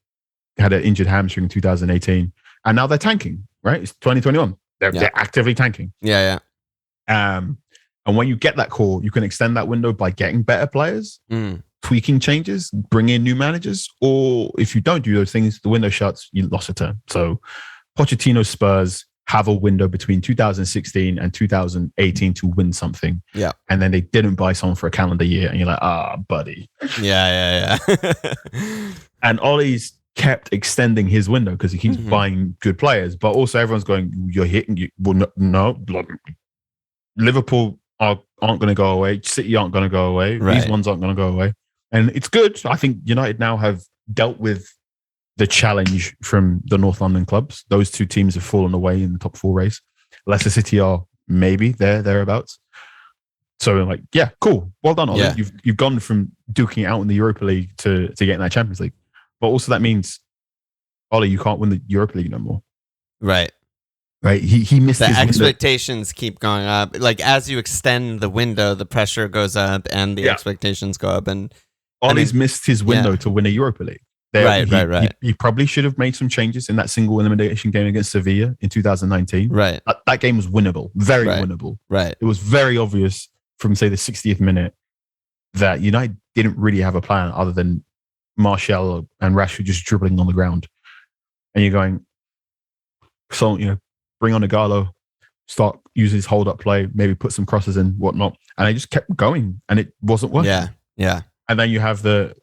had an injured hamstring in 2018. And now they're tanking, right? It's 2021. They're actively tanking. Yeah. And when you get that core, you can extend that window by getting better players, tweaking changes, bring in new managers. Or if you don't do those things, the window shuts, you lost a turn. So Pochettino's Spurs have a window between 2016 and 2018 to win something. Yeah. And then they didn't buy someone for a calendar year. And you're like, buddy. Yeah. And Ollie's kept extending his window because he keeps buying good players. But also everyone's going, you're hitting you. Well, no. Liverpool aren't going to go away. City aren't going to go away. Right. These ones aren't going to go away. And it's good. I think United now have dealt with the challenge from the North London clubs. Those two teams have fallen away in the top 4 race. Leicester City are maybe thereabouts. So like, yeah, cool. Well done, Ollie. Yeah. You've gone from duking it out in the Europa League to getting that Champions League. But also that means, Ollie, you can't win the Europa League no more. Right. He missed the his expectations keep going up. Like as you extend the window, the pressure goes up and the expectations go up. And Ollie's missed his window to win a Europa League. Right. He probably should have made some changes in that single elimination game against Sevilla in 2019. Right. That game was winnable, very winnable. Right. It was very obvious from, say, the 60th minute that United didn't really have a plan other than Martial and Rashford just dribbling on the ground. And you're going, so, bring on Igalo, start using his hold up play, maybe put some crosses in, whatnot. And they just kept going and it wasn't working. Yeah. And then you have the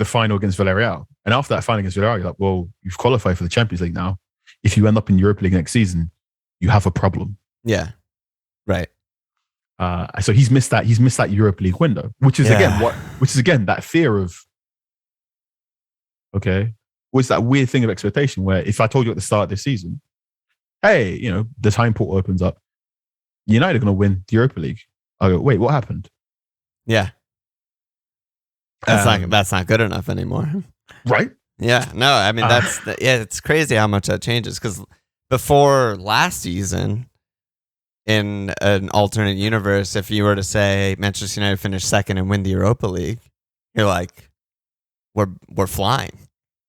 final against Villarreal. And after that final against Villarreal, you're like, well, you've qualified for the Champions League now. If you end up in Europa League next season, you have a problem. Yeah. Right. So he's missed that Europa League window, which is again that fear of, okay, what's that weird thing of expectation where if I told you at the start of this season, hey, the time portal opens up, United are going to win the Europa League. I go, wait, what happened? Yeah. That's not good enough anymore. Right? Yeah. No, I mean, it's crazy how much that changes because before last season, in an alternate universe, if you were to say Manchester United finished second and win the Europa League, you're like, we're flying.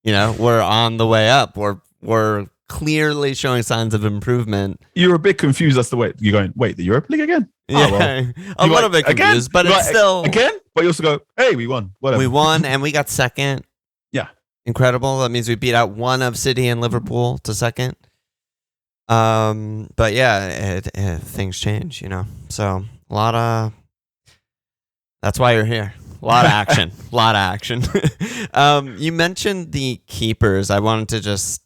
We're on the way up. We're clearly showing signs of improvement. You're a bit confused as to you're going, wait, the Europa League again? Yeah, a little bit confused, but it's still again. But you also go, hey, we won. Whatever. We won, and we got second. Yeah, incredible. That means we beat out one of City and Liverpool to second. But yeah, things change, So a lot of. That's why you're here. A lot of action. You mentioned the keepers. I wanted to just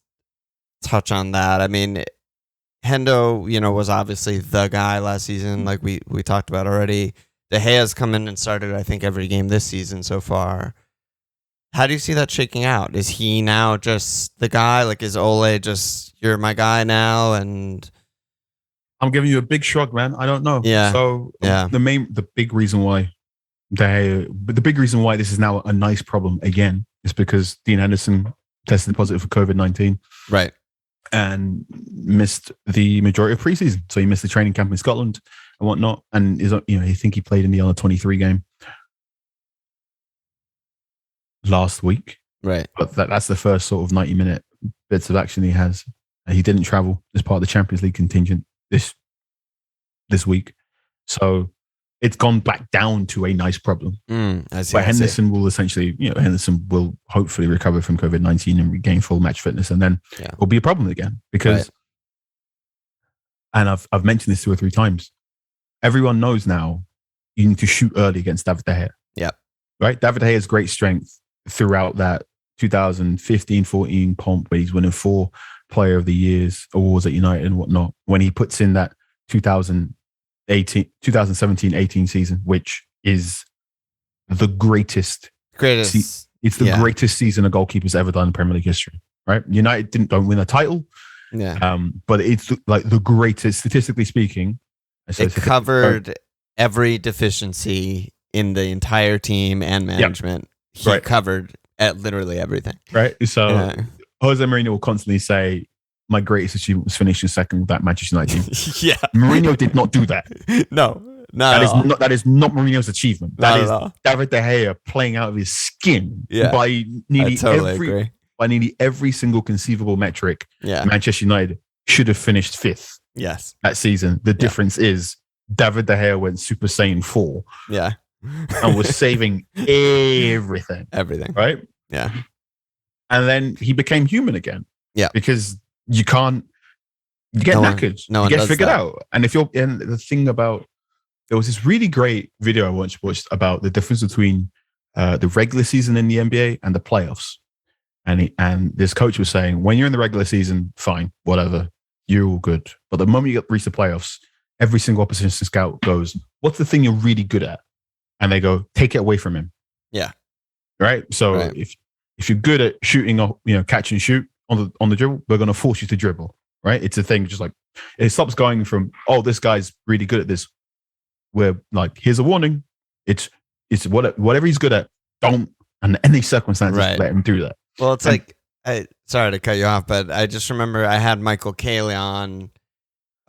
touch on that. I mean, Hendo, was obviously the guy last season, like we talked about already. De Gea's come in and started, I think, every game this season so far. How do you see that shaking out? Is he now just the guy? Like, is Ole just, you're my guy now? And I'm giving you a big shrug, man. I don't know. Yeah. So the big reason why this is now a nice problem again is because Dean Henderson tested positive for COVID-19. Right. And missed the majority of preseason. So he missed the training camp in Scotland and whatnot. And I think he played in the under-23 game last week. Right. But that's the first sort of 90-minute bits of action he has. And he didn't travel as part of the Champions League contingent this week. So it's gone back down to a nice problem. I see. But Henderson will essentially, Henderson will hopefully recover from COVID-19 and regain full match fitness, and then it'll be a problem again. Because, and I've mentioned this 2 or 3 times, everyone knows now you need to shoot early against David De Gea. Yeah. Right? David De Gea's great strength throughout that 2015-14 pomp where he's winning 4 Player of the Years awards at United and whatnot. When he puts in that 2017-18 season, which is the greatest. It's the greatest season a goalkeeper's ever done in Premier League history, right? United don't win a title, but it's like the greatest, statistically speaking. It covered every deficiency in the entire team and management. He covered at literally everything. Right. So Jose Mourinho will constantly say, my greatest achievement was finishing second with that Manchester United team. Mourinho did not do that. No, that is not Mourinho's achievement. That is David De Gea playing out of his skin by nearly every single conceivable metric. Manchester United should have finished 5th. Yes, that season. The difference is David De Gea went Super Saiyan 4. Yeah, and was saving everything. Right. Yeah, and then he became human again. Yeah, because you get knackered. You get figured out. And the thing about, there was this really great video I once watched about the difference between the regular season in the NBA and the playoffs. And this coach was saying, when you're in the regular season, fine, whatever, you're all good. But the moment you reach the playoffs, every single opposition scout goes, what's the thing you're really good at? And they go, take it away from him. Yeah. Right. So if you're good at shooting, catch and shoot, on the dribble, we're going to force you to dribble, right? It's a thing, just like it stops going from, oh, this guy's really good at this. We're like, here's a warning. It's whatever he's good at, don't, under any circumstances, let him do that. Well, it's sorry to cut you off, but I just remember I had Michael Cayley on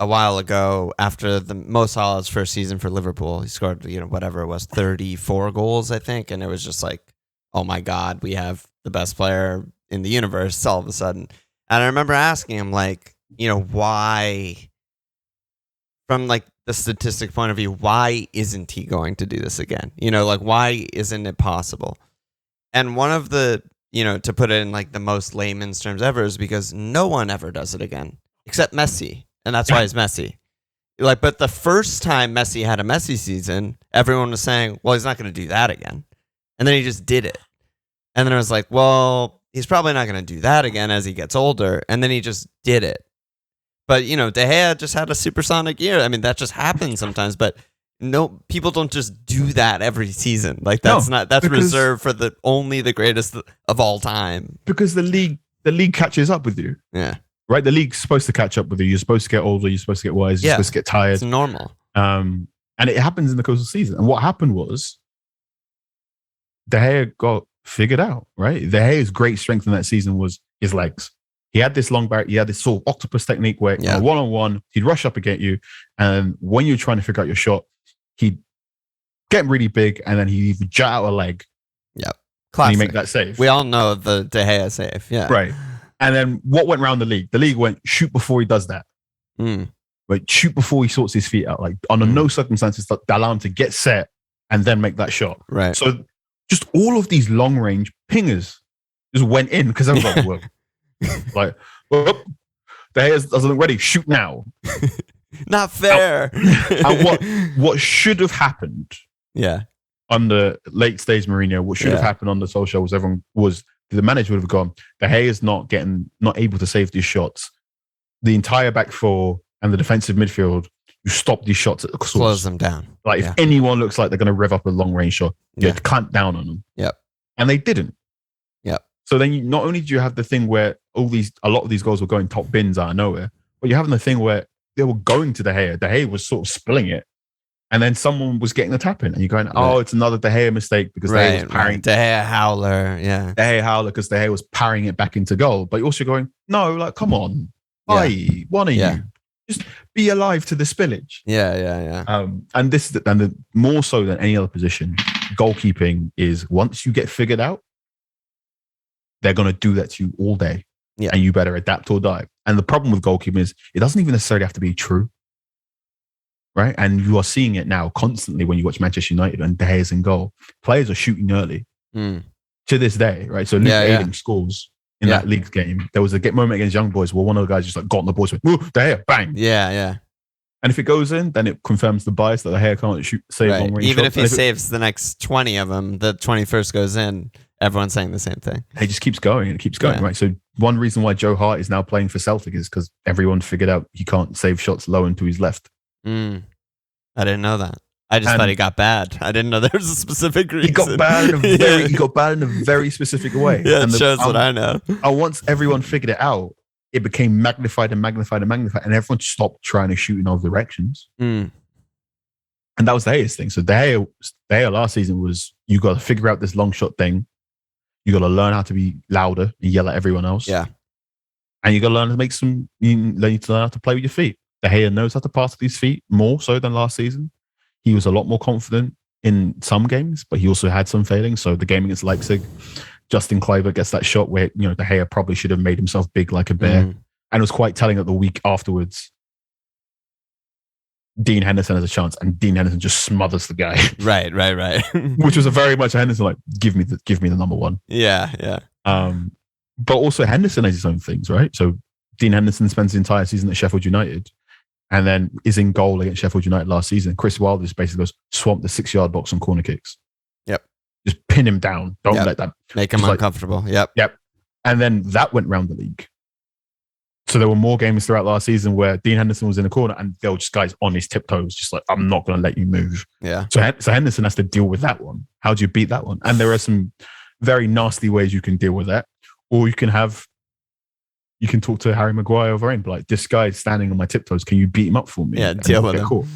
a while ago after the Mo Salah's first season for Liverpool. He scored, whatever it was, 34 goals, I think. And it was just like, oh my God, we have the best player in the universe all of a sudden. And I remember asking him, like, why, from like the statistic point of view, why isn't he going to do this again? Why isn't it possible? And one of the, to put it in like the most layman's terms ever, is because no one ever does it again except Messi. And that's why he's Messi. like, but the first time Messi had a Messi season, everyone was saying, well, he's not going to do that again. And then he just did it. And then I was like, well, he's probably not going to do that again as he gets older. And then he just did it. But, you know, De Gea just had a supersonic year. I mean, that just happens sometimes, but no, people don't just do that every season. Like, that's reserved for only the greatest of all time. Because the league catches up with you. Yeah. Right? The league's supposed to catch up with you. You're supposed to get older. You're supposed to get wise. You're supposed to get tired. It's normal. And it happens in the course of the season. And what happened was De Gea got figured out, right? De Gea's great strength in that season was his legs. He had this long barrier. He had this sort of octopus technique where one-on-one, he'd rush up against you. And when you're trying to figure out your shot, he'd get really big and then he'd either jut out a leg. Yep. Classic. And he'd make that save. We all know the De Gea save. Yeah. Right. And then what went around the league? The league went, shoot before he does that. Right? Shoot before he sorts his feet out. Like, under no circumstances that allow him to get set and then make that shot. Right. So just all of these long-range pingers just went in because everyone was like, well, De Gea doesn't look ready. Shoot now. Not fair. And what should have happened under late stage Mourinho, what should have happened on the Solskjaer was the manager would have gone, De Gea is not able to save these shots. The entire back four and the defensive midfield, you stop these shots at the source. Close them down. Like if anyone looks like they're going to rev up a long range shot, you have to clamp down on them. Yep. And they didn't. Yep. So then not only do you have the thing where a lot of these goals were going top bins out of nowhere, but you're having the thing where they were going to De Gea. De Gea was sort of spilling it. And then someone was getting the tap in. And you're going, it's another De Gea mistake because De Gea was parrying. De Gea howler, yeah. De Gea howler because De Gea was parrying it back into goal. But you're also going, no, like, come on. One of you. Just be alive to the spillage. Yeah. And this is more so than any other position, goalkeeping is once you get figured out, they're going to do that to you all day. Yeah. And you better adapt or die. And the problem with goalkeeping is it doesn't even necessarily have to be true. Right? And you are seeing it now constantly when you watch Manchester United and De Gea's in goal. Players are shooting early to this day, right? So Luke Ayling scores in that league game. There was a moment against Young Boys where one of the guys just like got on the boards with, De Gea, bang. Yeah. And if it goes in, then it confirms the bias that De Gea can't save long range. Even if he saves the next 20 of them, the 21st goes in, everyone's saying the same thing. It just keeps going and it keeps going, right? So one reason why Joe Hart is now playing for Celtic is because everyone figured out he can't save shots low and to his left. I didn't know that. I just thought he got bad. I didn't know there was a specific reason. He got bad in a very specific way. Yeah, it shows what I know. And once everyone figured it out, it became magnified, and everyone stopped trying to shoot in all directions. And that was the Gea's thing. So De Gea last season was, you got to figure out this long shot thing. You got to learn how to be louder and yell at everyone else. Yeah. And you got to learn to you need to learn how to play with your feet. De Gea knows how to pass with his feet more so than last season. He was a lot more confident in some games, but he also had some failings. So the game against Leipzig, Justin Kluivert gets that shot where, De Gea probably should have made himself big like a bear. And it was quite telling that the week afterwards, Dean Henderson has a chance and Dean Henderson just smothers the guy. Right. Which was a very much a Henderson, like, give me the number one. Yeah. But also Henderson has his own things, right? So Dean Henderson spends the entire season at Sheffield United and then is in goal against Sheffield United last season. Chris Wilder just basically goes, swamp the 6-yard box on corner kicks. Yep. Just pin him down. Don't let that. Make him uncomfortable. Yep. And then that went round the league. So there were more games throughout last season where Dean Henderson was in the corner and there were just guys on his tiptoes, just like, I'm not going to let you move. Yeah. So Henderson has to deal with that one. How do you beat that one? And there are some very nasty ways you can deal with that. Or you can talk to Harry Maguire or Varane, but like, this guy's standing on my tiptoes. Can you beat him up for me? Yeah, deal with him. Cool.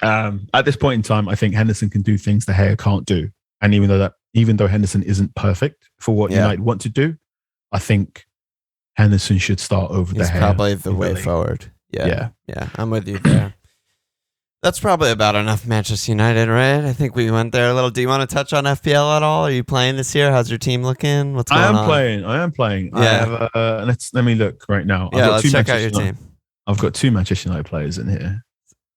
At this point in time, I think Henderson can do things De Gea can't do. And even though Henderson isn't perfect for what United want to do, I think Henderson should start over De Gea. He's probably the way forward. Yeah. I'm with you there. That's probably about enough Manchester United, right? I think we went there a little. Do you want to touch on FPL at all? Are you playing this year? How's your team looking? What's going on? I am playing. Yeah. I have, let me look right now. Yeah, let's check out your team. I've got 2 Manchester United players in here.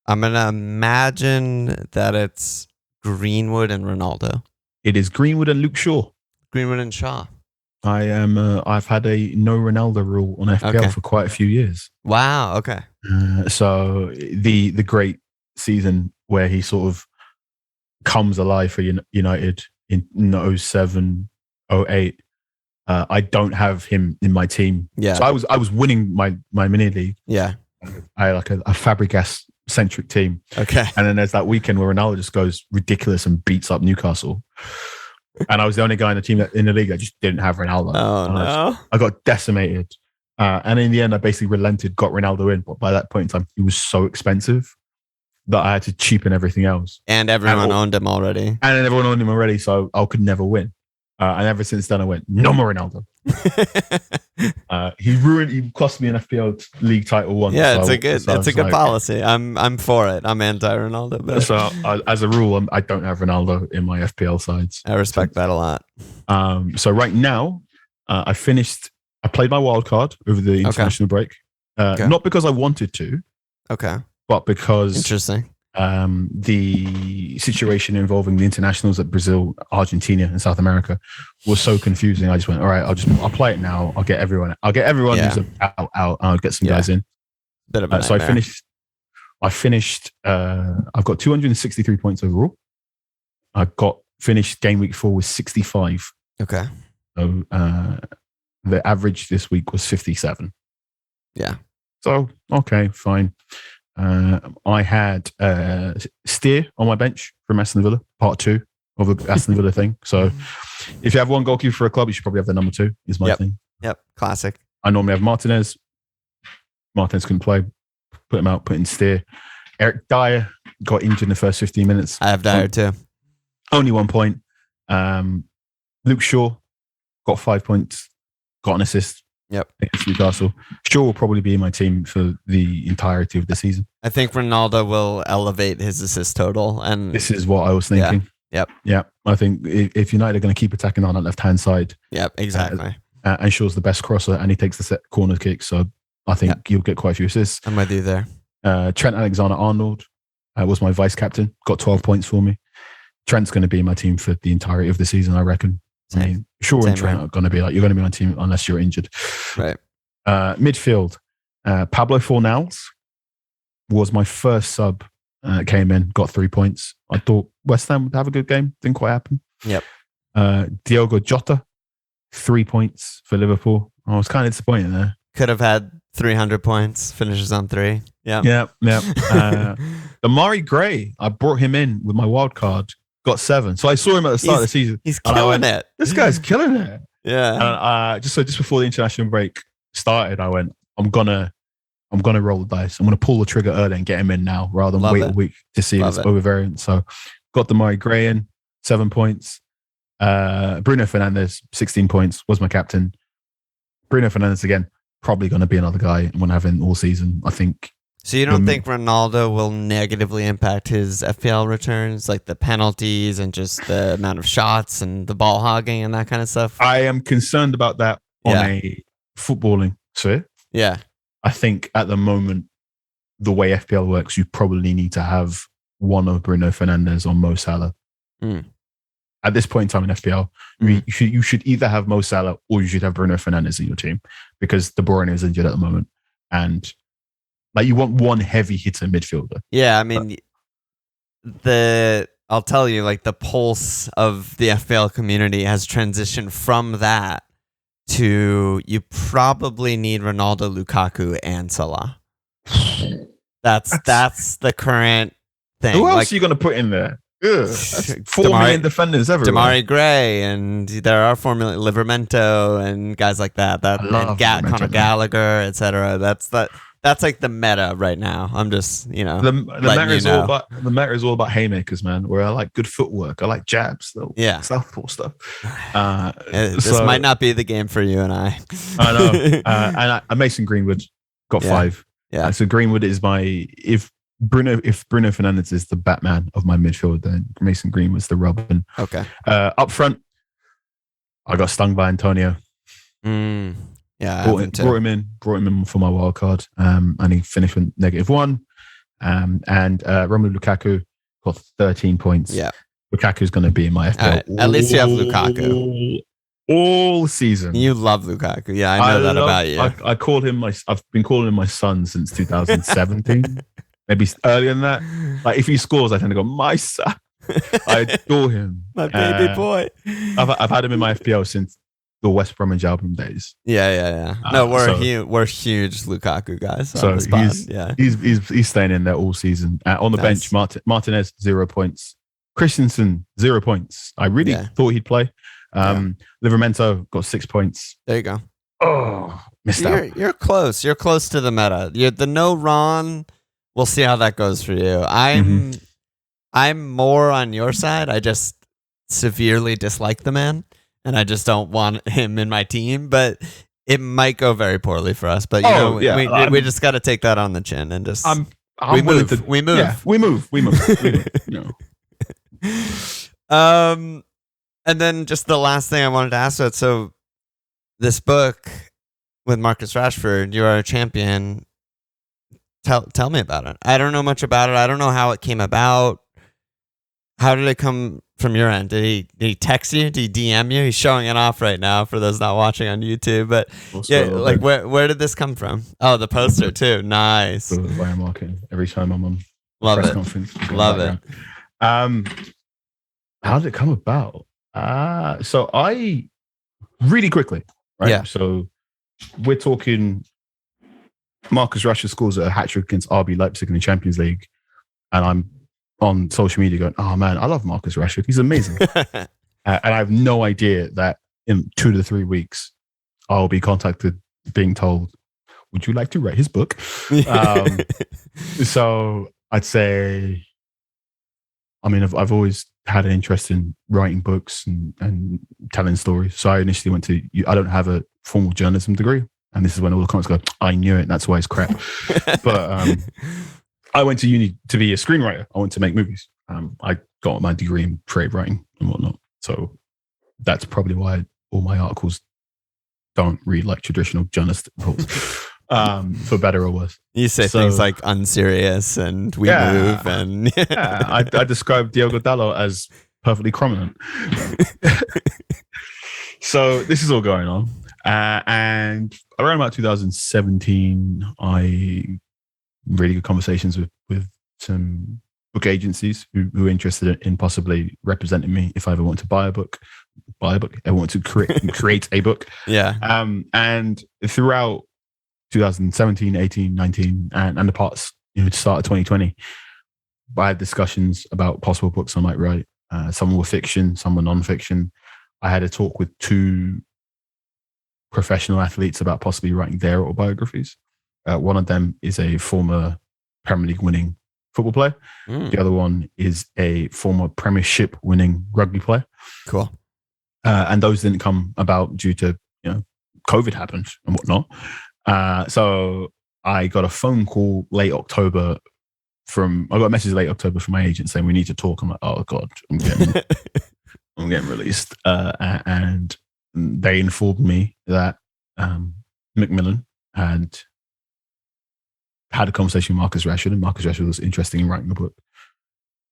I'm going to imagine that it's Greenwood and Ronaldo. It is Greenwood and Luke Shaw. Greenwood and Shaw. I am. I've had a no Ronaldo rule on FPL for quite a few years. Wow. Okay. So the great season where he sort of comes alive for United in 07, 08. I don't have him in my team. Yeah. So I was winning my mini league. Yeah. I had like a Fabregas centric team. Okay. And then there's that weekend where Ronaldo just goes ridiculous and beats up Newcastle. And I was the only guy in the team in the league that just didn't have Ronaldo. Oh, no. I got decimated. And in the end, I basically relented, got Ronaldo in. But by that point in time, he was so expensive that I had to cheapen everything else. And everyone owned him already. And everyone owned him already, so I could never win. And ever since then, I went, no more Ronaldo. He cost me an FPL league title once. Yeah, it's a good policy. I'm for it. I'm anti-Ronaldo. But so as a rule, I don't have Ronaldo in my FPL sides. I respect that a lot. So right now, I played my wild card over the international break. Not because I wanted to. Okay. But because interesting. The situation involving the internationals at Brazil, Argentina, and South America was so confusing. I just went, all right, I'll play it now. I'll get everyone who's out. I'll get some guys in. Bit of a so I finished. I've got 263 points overall. I finished game week 4 with 65. Okay. So the average this week was 57. Yeah. So okay, fine. I had Steer on my bench from Aston Villa, part 2 of the Aston Villa thing. So if you have one goalkeeper for a club, you should probably have the number 2, is my thing. Yep, classic. I normally have Martinez. Martinez couldn't play. Put him out, put in Steer. Eric Dyer got injured in the first 15 minutes. I have Dyer too. Only 1 point. Luke Shaw got 5 points, got an assist. Yep. Against Newcastle. Shaw will probably be in my team for the entirety of the season. I think Ronaldo will elevate his assist total. And this is what I was thinking. Yeah. I think if United are going to keep attacking on that left-hand side. Yep, exactly. And Shaw's the best crosser and he takes the set corner kick. So I think you'll get quite a few assists. I'm with you there. Trent Alexander-Arnold was my vice-captain. Got 12 points for me. Trent's going to be in my team for the entirety of the season, I reckon. I mean, Shaw and Trent are going to be like, you're going to be on team unless you're injured. Right. Midfield, Pablo Fornals was my first sub. Came in, got 3 points. I thought West Ham would have a good game. Didn't quite happen. Yep. Diogo Jota, 3 points for Liverpool. I was kind of disappointed there. Could have had 300 points, finishes on 3. Yeah. Amari Gray, I brought him in with my wild card. Got 7. So I saw him at the start of the season. He's killing it. This guy's killing it. Yeah. And just before the international break started, I went, I'm gonna roll the dice. I'm gonna pull the trigger early and get him in now rather than wait a week to see if it's overvariant. So got the Murray Gray in, 7 points. Bruno Fernandes, 16 points, was my captain. Bruno Fernandes again, probably gonna be another guy I'm gonna have in all season, I think. So you don't think Ronaldo will negatively impact his FPL returns, like the penalties and just the amount of shots and the ball hogging and that kind of stuff? I am concerned about that on a footballing sphere. Yeah. I think at the moment, the way FPL works, you probably need to have one of Bruno Fernandes or Mo Salah. At this point in time in FPL, you should either have Mo Salah or you should have Bruno Fernandes in your team because De Bruyne is injured at the moment. And like you want one heavy hitter midfielder. Yeah, I mean, I'll tell you, like the pulse of the FPL community has transitioned from that to you probably need Ronaldo, Lukaku, and Salah. That's the current thing. Who else are you going to put in there? That's 4 million defenders everywhere. Damari Gray, and there are 4 million Livermento and guys like that. Conor Gallagher, etc. That's like the meta right now. I'm just, the meta is all about haymakers, man. Where I like good footwork, I like jabs, southpaw stuff. This might not be the game for you and I. I know. And Mason Greenwood got 5. Yeah. So Greenwood is if Bruno Fernandes is the Batman of my midfield, then Mason Greenwood's the Robin. Okay. Up front, I got stung by Antonio. Yeah, brought him in for my wild card, and he finished with -1. And Romelu Lukaku got 13 points. Yeah, Lukaku's going to be in my FPL. At least you have Lukaku. all season. You love Lukaku. Yeah, I know that about you. I call him I've been calling him my son since 2017. Maybe earlier than that. Like if he scores, I tend to go, my son. I adore him. My baby boy. I've had him in my FPL since the West Bromwich album days. Yeah. No, we're huge Lukaku guys. So he's staying in there all season. On the bench, Martinez 0 points. Christensen 0 points. I really thought he'd play. Livramento got 6 points. There you go. Oh, missed out. You're close. You're close to the meta. The no Ron. We'll see how that goes for you. I'm more on your side. I just severely dislike the man, and I just don't want him in my team. But it might go very poorly for us. But we just got to take that on the chin and just we move. Yeah, we move. And then just the last thing I wanted to ask about. So this book with Marcus Rashford, You Are a Champion. Tell me about it. I don't know much about it. I don't know how it came about. How did it come from your end? Did he text you? Did he DM you? He's showing it off right now for those not watching on YouTube. But where did this come from? Oh, the poster too. Nice. Wire marketing every time I'm on press conference. Love it. How did it come about? So I really quickly, right? Yeah. So we're talking Marcus Rashford scores a hat-trick against RB Leipzig in the Champions League, and I'm on social media going, oh man, I love Marcus Rashford. He's amazing. And I have no idea that in 2 to 3 weeks, I'll be contacted being told, would you like to write his book? So I'd say, I mean, I've always had an interest in writing books and telling stories. So I initially I don't have a formal journalism degree. And this is when all the comments go, I knew it. That's why it's crap. But I went to uni to be a screenwriter. I went to make movies. I got my degree in creative writing and whatnot. So that's probably why all my articles don't read like traditional journalist reports, for better or worse. You say things like Unserious and We Move. And I describe Diogo Dalot as perfectly prominent. So this is all going on. And around about 2017, I really good conversations with some book agencies who were interested in possibly representing me if I ever want to buy a book. I want to create a book. Yeah. And throughout 2017, 18, 19, and the parts, to start of 2020, I had discussions about possible books I might write. Some were fiction, some were non-fiction. I had a talk with 2 professional athletes about possibly writing their autobiographies. One of them is a former Premier League winning football player. The other one is a former Premiership winning rugby player. Cool. And those didn't come about due to, COVID happened and whatnot. So I got a phone call late October I got a message late October from my agent saying we need to talk. I'm like, oh God, I'm getting released. And they informed me that Macmillan had a conversation with Marcus Rashford, and Marcus Rashford was interested in writing a book.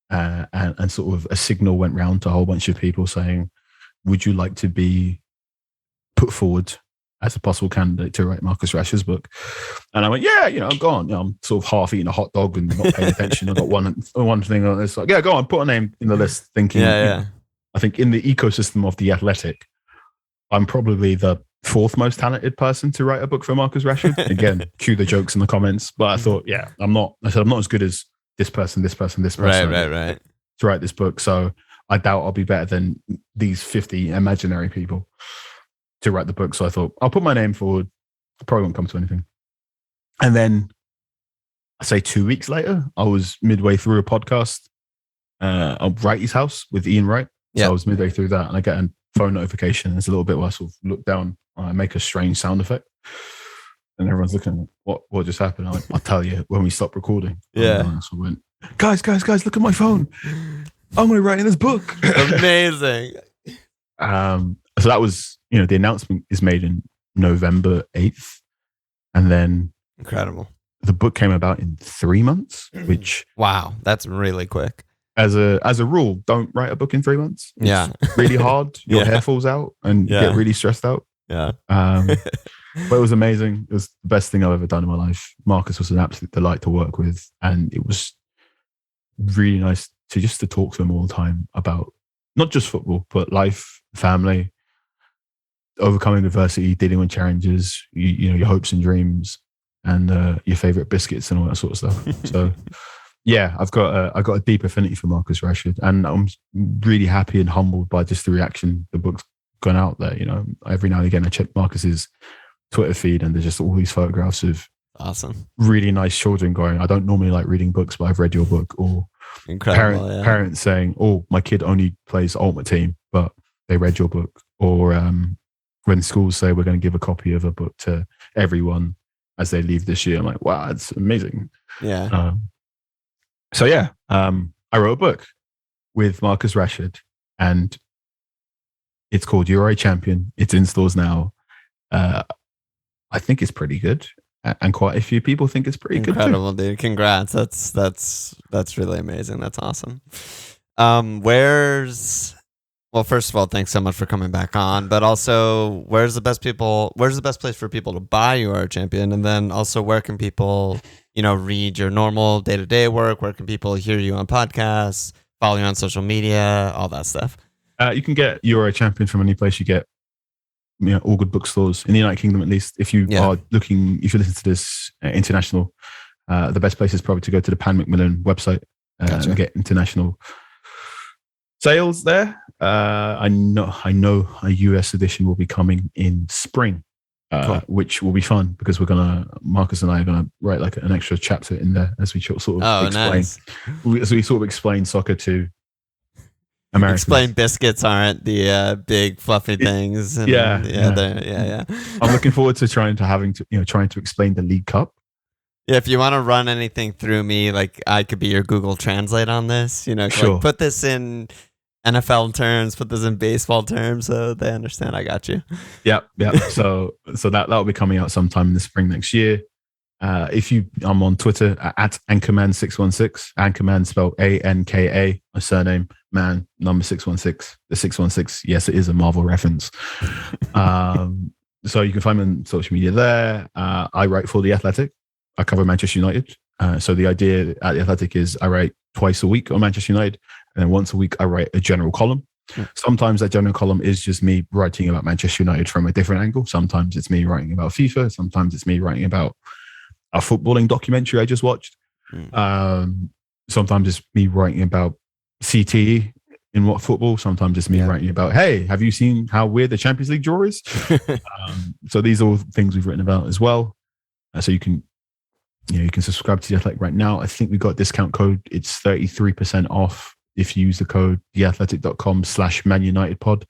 And sort of a signal went round to a whole bunch of people saying, would you like to be put forward as a possible candidate to write Marcus Rashford's book? And I went, go on. I'm sort of half eating a hot dog and not paying attention. I got one thing on this. Like, go on, put a name in the list, thinking, I think in the ecosystem of The Athletic, I'm probably the 4th most talented person to write a book for Marcus Rashford. Again, cue the jokes in the comments. But I thought, I'm not as good as this person. Right. To write this book. So I doubt I'll be better than these 50 imaginary people to write the book. So I thought, I'll put my name forward. Probably won't come to anything. And then I say 2 weeks later, I was midway through a podcast on Wrighty's House with Ian Wright. So I was midway through that and I get a phone notification. It's a little bit where I sort of look down, I make a strange sound effect. And everyone's looking at what just happened. I'll tell you when we stop recording. Yeah. So I went, guys, look at my phone. I'm going to write in this book. Amazing. So that was, the announcement is made in November 8th. And then incredible. The book came about in 3 months, which... Wow, that's really quick. as a rule, don't write a book in 3 months. It's really hard. Your hair falls out and you get really stressed out. Yeah. But it was amazing. It was the best thing I've ever done in my life. Marcus was an absolute delight to work with, and it was really nice to talk to him all the time about not just football, but life, family, overcoming adversity, dealing with challenges, you know, your hopes and dreams, and your favorite biscuits and all that sort of stuff. So yeah, I got a deep affinity for Marcus Rashford, and I'm really happy and humbled by just the reaction the book's gone out there. You know, every now and again I check Marcus's Twitter feed, and there's just all these photographs of awesome, really nice children going, I don't normally like reading books, but I've read your book. Or parents saying, oh, my kid only plays Ultimate Team, but they read your book. Or when schools say we're going to give a copy of a book to everyone as they leave this year, I'm like, wow, that's amazing. Yeah. So yeah, I wrote a book with Marcus Rashford, and it's called You're a Champion. It's in stores now. I think it's pretty good, and quite a few people think it's pretty incredible, good too. Dude. Congrats. That's really amazing. That's awesome. Well, first of all, thanks so much for coming back on. But also, where's the best place for people to buy You Are a Champion? And then also, where can people, you know, read your normal day-to-day work? Where can people hear you on podcasts, follow you on social media, all that stuff? You can get You Are a Champion from any place you get, you know, all good bookstores in the United Kingdom, at least. If you are looking, if you listen to this international, the best place is probably to go to the Pan Macmillan website and get international sales there. I know a US edition will be coming in spring, cool. Which will be fun because Marcus and I are gonna write like an extra chapter in there as we sort of explain, nice. As we sort of explain soccer to Americans. Explain biscuits aren't the big fluffy things. And yeah. I'm looking forward to trying to explain the League Cup. Yeah, if you want to run anything through me, like I could be your Google Translate on this. You know, sure. Like, put this in NFL terms, put this in baseball terms, so they understand. I got you. Yep. So that'll be coming out sometime in the spring next year. I'm on Twitter at Anchorman616. Anchorman spelled ANKA, my surname, man, number 616. The 616, yes, it is a Marvel reference. So you can find me on social media there. I write for The Athletic. I cover Manchester United. So the idea at The Athletic is I write twice a week on Manchester United, and then once a week I write a general column. Sometimes that general column is just me writing about Manchester United from a different angle. Sometimes it's me writing about FIFA. Sometimes it's me writing about a footballing documentary I just watched. Sometimes it's me writing about CTE in what football. Sometimes it's me writing about, hey, have you seen how weird the Champions League draw is? So these are all things we've written about as well. So you can subscribe to The Athletic right now. I think we got a discount code. It's 33% off if you use the code theathletic.com/manunitedpod.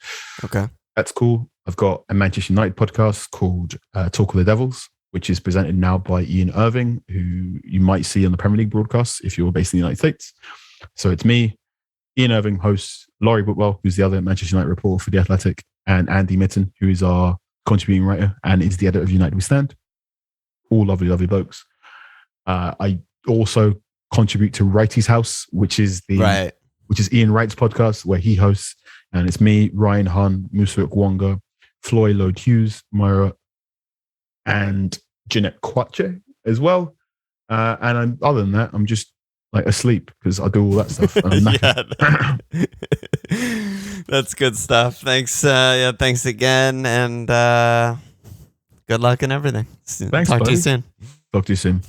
Okay. That's cool. I've got a Manchester United podcast called Talk of the Devils, which is presented now by Ian Irving, who you might see on the Premier League broadcasts if you're based in the United States. So it's me, Ian Irving hosts, Laurie Bootwell, who's the other Manchester United reporter for The Athletic, and Andy Mitten, who is our contributing writer and is the editor of United We Stand. All lovely, lovely blokes. I also contribute to Wrighty's House, which is Ian Wright's podcast, where he hosts, and it's me, Ryan Hun, Musa Okwonga, Floyd Lloyd Hughes, Myra, and Jeanette Kwache as well. And other than that, I'm just like asleep because I do all that stuff. That's good stuff. Thanks. Thanks again, and good luck in everything. Thanks, Talk buddy. to you soon. Talk to you soon.